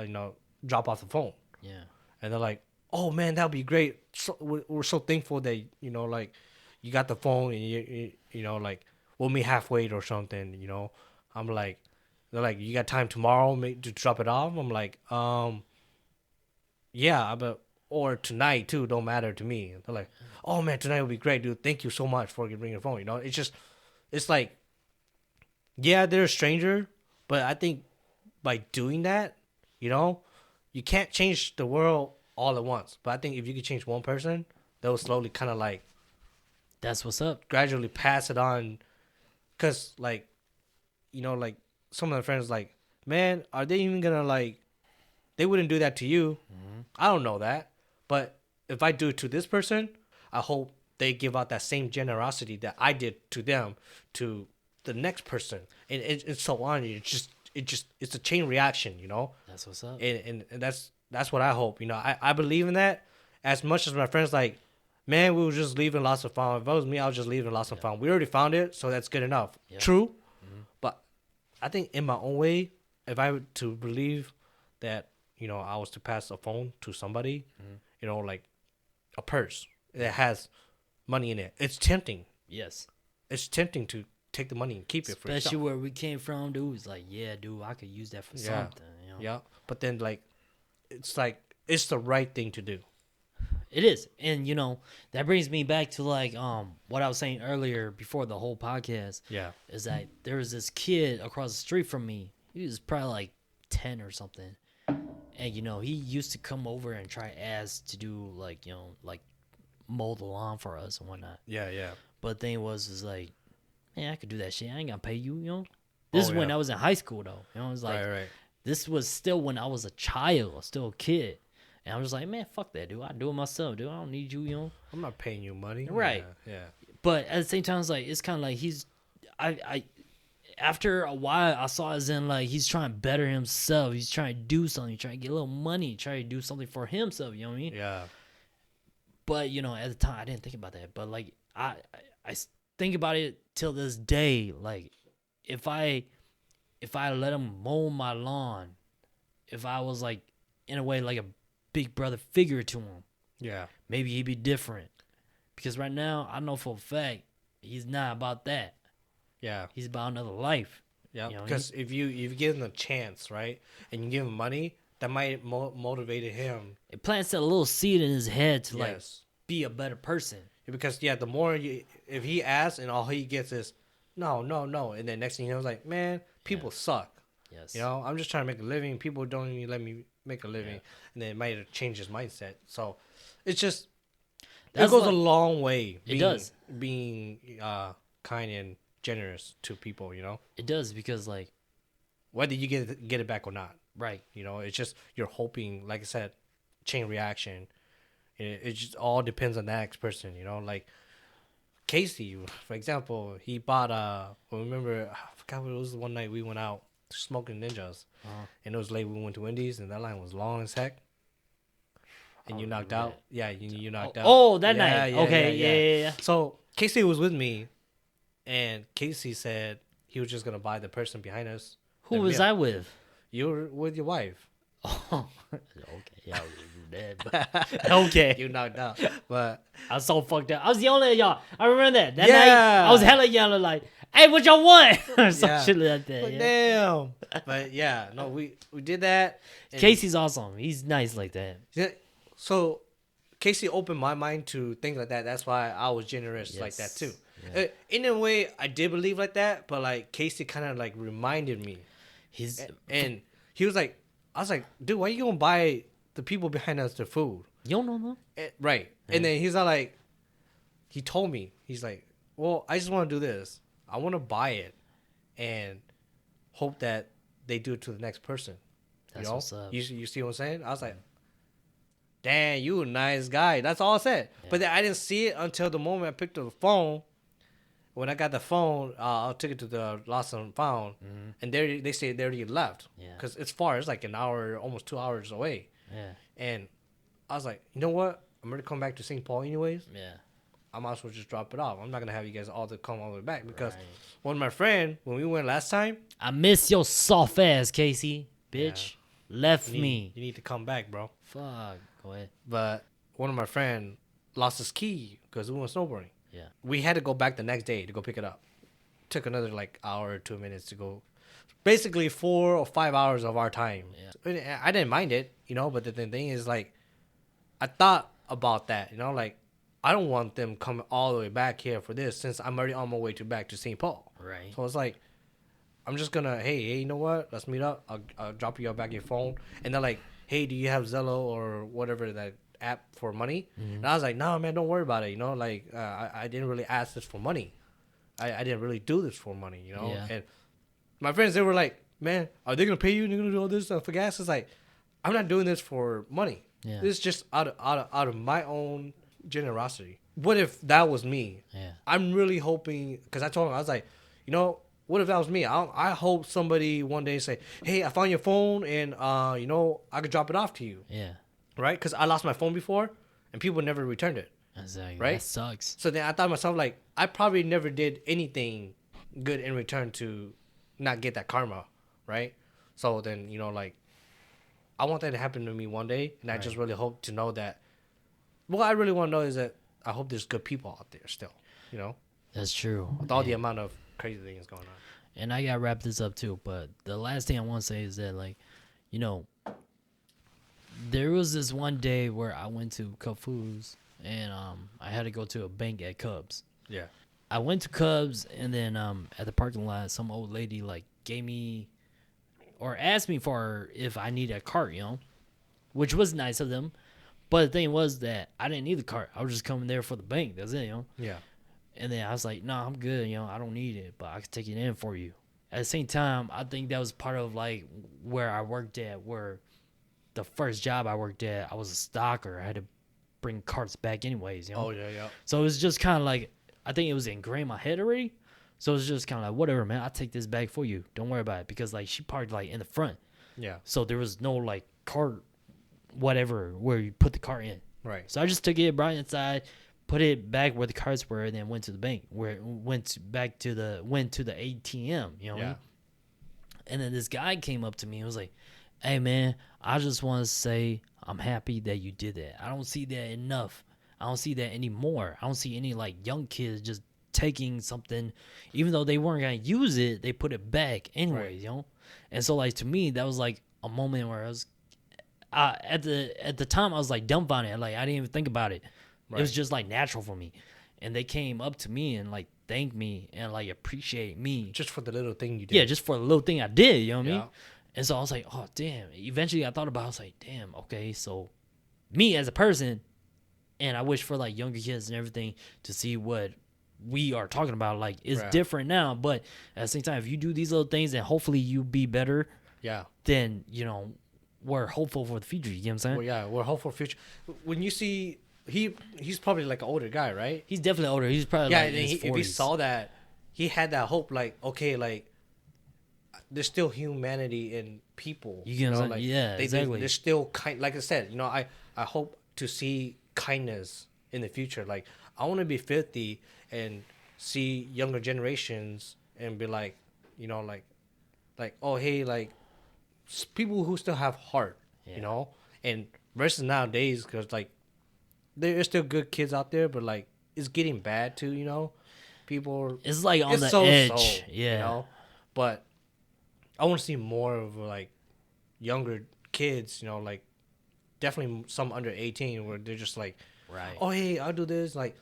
off the phone. Yeah. And they're like, oh man, that'd be great. So, we're so thankful that, you know, like, you got the phone and you know, like, we'll meet halfway or something, you know. I'm like, they're like, you got time tomorrow to drop it off? I'm like, yeah, but or tonight too, don't matter to me. They're like, oh man, tonight would be great, dude. Thank you so much for bringing your phone. You know, it's like, yeah, they're a stranger, but I think by doing that, you know, you can't change the world all at once. But I think if you could change one person, they'll slowly kind of like, that's what's up. Gradually pass it on, cause like, you know, like some of my friends like, man, are they even gonna like? They wouldn't do that to you. Mm-hmm. I don't know that, but if I do it to this person, I hope they give out that same generosity that I did to them to the next person, and so on. It's a chain reaction, you know. That's what's up. And that's what I hope. You know, I believe in that as much as my friends like, man, we were just leaving lost and found. If it was me, I was just leaving lost and found. We already found it, so that's good enough. Yeah. True, but I think in my own way, if I were to believe that, you know, I was to pass a phone to somebody, you know, like a purse that has money in it, it's tempting. Yes, it's tempting to take the money and keep it for yourself. Especially where we came from, dude. It's like, yeah, dude, I could use that for something. You know? Yeah, but then like, it's like it's the right thing to do. It is. And, you know, that brings me back to, like, what I was saying earlier before the whole podcast. Yeah. Is that there was this kid across the street from me. He was probably, like, 10 or something. And, you know, he used to come over and try to do, like, you know, like, mow the lawn for us and whatnot. Yeah, yeah. But the thing was like, man, I could do that shit. I ain't gonna pay you, you know? This is when I was in high school, though. You know, it was like, right. This was still when I was a child, still a kid. And I was like, man, fuck that, dude. I do it myself, dude. I don't need you, you know? I'm not paying you money. Right. Yeah. But at the same time, it's kind of like after a while, I saw as in like he's trying to better himself. He's trying to do something. He's trying to get a little money. Trying to do something for himself. You know what I mean? Yeah. But at the time, I didn't think about that. But like I think about it till this day. Like if I let him mow my lawn, if I was like in a way like a big brother figure to him, maybe he'd be different. Because right now, I know for a fact he's not about that. Yeah, he's about another life. Yeah, because if you give him a chance, right, and you give him money, that might motivate him. It plants a little seed in his head to like be a better person. Because the more if he asks and all he gets is no, and then next thing you know, it's like, man, people suck. Yes. I'm just trying to make a living. People don't even let me make a living, and then it might change his mindset. So it's just it goes a long way. It does being kind and generous to people. It does, because like whether you get it back or not, right? It's just you're hoping, like I said, chain reaction. It just all depends on that next person. Like Casey, for example, he bought remember, I forgot what it was. One night we went out smoking ninjas, and it was late. We went to Wendy's, and that line was long as heck. And you knocked out. Yeah, you knocked out. Oh, that night. Okay, yeah. So Casey was with me, and Casey said he was just gonna buy the person behind us. Who was I with? You were with your wife. Oh, okay. Yeah, I was dead. But okay. You knocked out, but I was so fucked up. I was yelling at y'all. I remember that night. I was hella yelling like, "Hey, what y'all want?" or some shit like that. But damn. But no, we did that. Casey's awesome. He's nice like that. Yeah. So Casey opened my mind to things like that. That's why I was generous like that too. Yeah. In a way, I did believe like that, but like Casey kind of like reminded me. And he was like, I was like, dude, why you gonna buy the people behind us the food? You don't know them? Right. Yeah. And then he's not like, he told me, he's like, well, I just want to do this. I want to buy it and hope that they do it to the next person. That's what's up. You see what I'm saying? I was like, damn, you a nice guy. That's all I said. Yeah. But then I didn't see it until the moment I picked up the phone. When I got the phone, I took it to the lost and found, and they say they already left. Because it's far. It's like an hour, almost 2 hours away. Yeah. And I was like, you know what? I'm going to come back to St. Paul anyways. Yeah. I might as well just drop it off. I'm not going to have you guys all to come all the way back. Because one of my friend, when we went last time. I miss your soft ass, Casey. Bitch. Left me. You need to come back, bro. Fuck. Go ahead. But one of my friend lost his key because we went snowboarding. Yeah. We had to go back the next day to go pick it up. Took another like hour or 2 minutes to go. Basically 4 or 5 hours of our time. Yeah. I didn't mind it, but the thing is like, I thought about that, like I don't want them coming all the way back here for this since I'm already on my way back to St. Paul. Right. So it's like, I'm just gonna, hey, you know what? Let's meet up. I'll drop you back your phone. And they're like, hey, do you have Zello or whatever that app for money? And I was like, no, man, don't worry about it. Like I didn't really ask this for money. I didn't really do this for money. Yeah. And my friends, they were like, man, are they gonna pay you? They're gonna do all this stuff for gas? It's like, I'm not doing this for money. Yeah. This is just out of my own generosity. What if that was me? Yeah. I'm really hoping, because I told him, I was like, what if that was me? I hope somebody one day say, hey, I found your phone and I could drop it off to you. Yeah. Right? Because I lost my phone before and people never returned it. Exactly. Right? That sucks. So then I thought to myself, like, I probably never did anything good in return to not get that karma. Right? So then, like, I want that to happen to me one day. And I just really hope to know that. What I really want to know is that I hope there's good people out there still. That's true. With all the amount of crazy things going on. And I gotta wrap this up too, but the last thing I want to say is that, like, there was this one day where I went to Cubs and I had to go to a bank at Cubs. Yeah. I went to Cubs and then at the parking lot, some old lady like gave me or asked me for if I needed a cart, which was nice of them. But the thing was that I didn't need the cart. I was just coming there for the bank. That's it, Yeah. And then I was like, nah, I'm good, I don't need it, but I can take it in for you. At the same time, I think that was part of, like, where I worked at, where the first job I worked at, I was a stocker. I had to bring carts back anyways, Oh, yeah. So it was just kind of like, I think it was ingrained in my head already. So it's just kind of like, whatever, man. I'll take this bag for you. Don't worry about it. Because, like, she parked, like, in the front. Yeah. So there was no, like, cart, whatever, where you put the cart in. Right. So I just took it, brought it inside, put it back where the carts were, and then went to the bank, where it went to the ATM, you know what I mean? And then this guy came up to me and was like, hey, man, I just want to say I'm happy that you did that. I don't see that enough. I don't see that anymore. I don't see any, like, young kids just taking something, even though they weren't going to use it, they put it back anyways, you know? And so, like, to me, that was, like, a moment where I was, at the time, I was, like, dumbfounded. Like, I didn't even think about it. It was just, like, natural for me. And they came up to me and, like, thanked me and, like, appreciate me. Just for the little thing you did. Yeah, just for the little thing I did, you know what I mean? And so I was like, oh, damn. Eventually I thought about it. I was like, damn, okay, so me as a person, and I wish for, like, younger kids and everything to see what we are talking about, like, it's different now. But at the same time, if you do these little things and hopefully you be better, then, you know, we're hopeful for the future. You get what I'm saying? Well, yeah, we're hopeful for the future. When you see, he's probably, like, an older guy, right? He's definitely older. He's probably, like, in his 40s. If he saw that, he had that hope, like, okay, like, there's still humanity in people. You know, like, yeah, exactly. There's still kind, like I said, you know, I hope to see kindness in the future. Like, I want to be 50 and see younger generations and be like, you know, like, oh, hey, like, people who still have heart, you know, and versus nowadays, because, like, there are still good kids out there, but, like, it's getting bad too, you know. People, it's like on the edge, you know. But I want to see more of, like, younger kids, you know, like, definitely some under 18 where they're just like, oh, hey, I'll do this, like,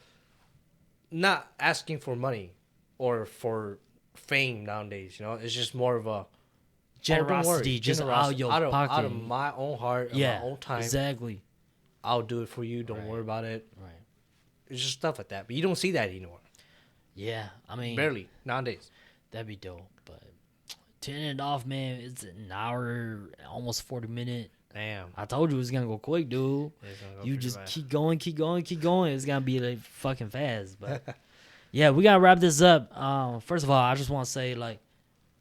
not asking for money or for fame nowadays, you know. It's just more of a generosity, just out of your pocket, out of my own heart, my own time. Exactly. I'll do it for you. Don't worry about it. Right. It's just stuff like that, but you don't see that anymore. Yeah, I mean, barely nowadays. That'd be dope, but turning it off, man. It's an hour, almost 40 minutes. Damn. I told you it was gonna go quick, dude. You just keep going. It's gonna be like fucking fast, but yeah, we gotta wrap this up. First of all, I just want to say, like,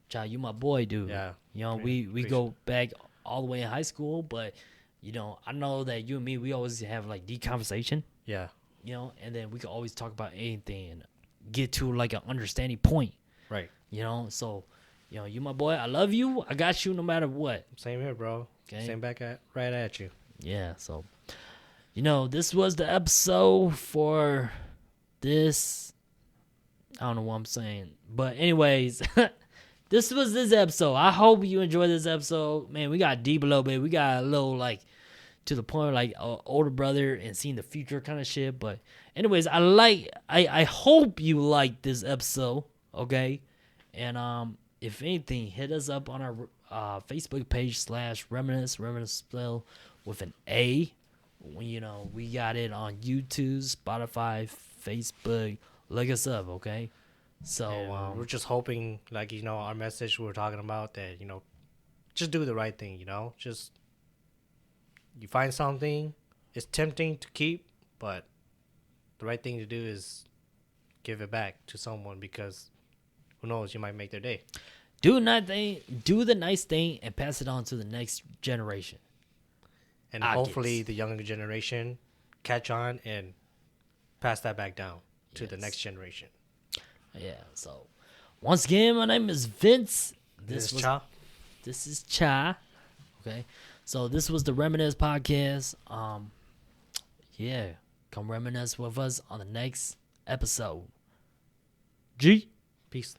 Child, you my boy, dude. Yeah. You know, we go back all the way in high school, but, you know, I know that you and me, we always have, like, deep conversation. Yeah. You know, and then we can always talk about anything and get to, like, an understanding point. Right. You know, so, you know, you my boy. I love you. I got you no matter what. Same here, bro. Okay. Same back right at you. Yeah, so, you know, this was the episode for this. I don't know what I'm saying. But anyways, this was this episode. I hope you enjoyed this episode. Man, we got deep a little bit. We got a little, like, to the point of, like, older brother and seeing the future kind of shit. But anyways, I hope you liked this episode, okay? And if anything, hit us up on our Facebook page /Reminisce spell with an A. You know, we got it on YouTube, Spotify, Facebook. Look us up, okay? So we're just hoping, like, you know, our message we were talking about, that, you know, just do the right thing, you know? Just, you find something, it's tempting to keep, but the right thing to do is give it back to someone, because who knows, you might make their day. Do the nice thing and pass it on to the next generation. And hopefully the younger generation catch on and pass that back down to the next generation. Yeah, so once again, my name is Vince. This is Cha. This is Cha. Okay. So this was the Reminisce podcast. Yeah. Come reminisce with us on the next episode. G. Peace.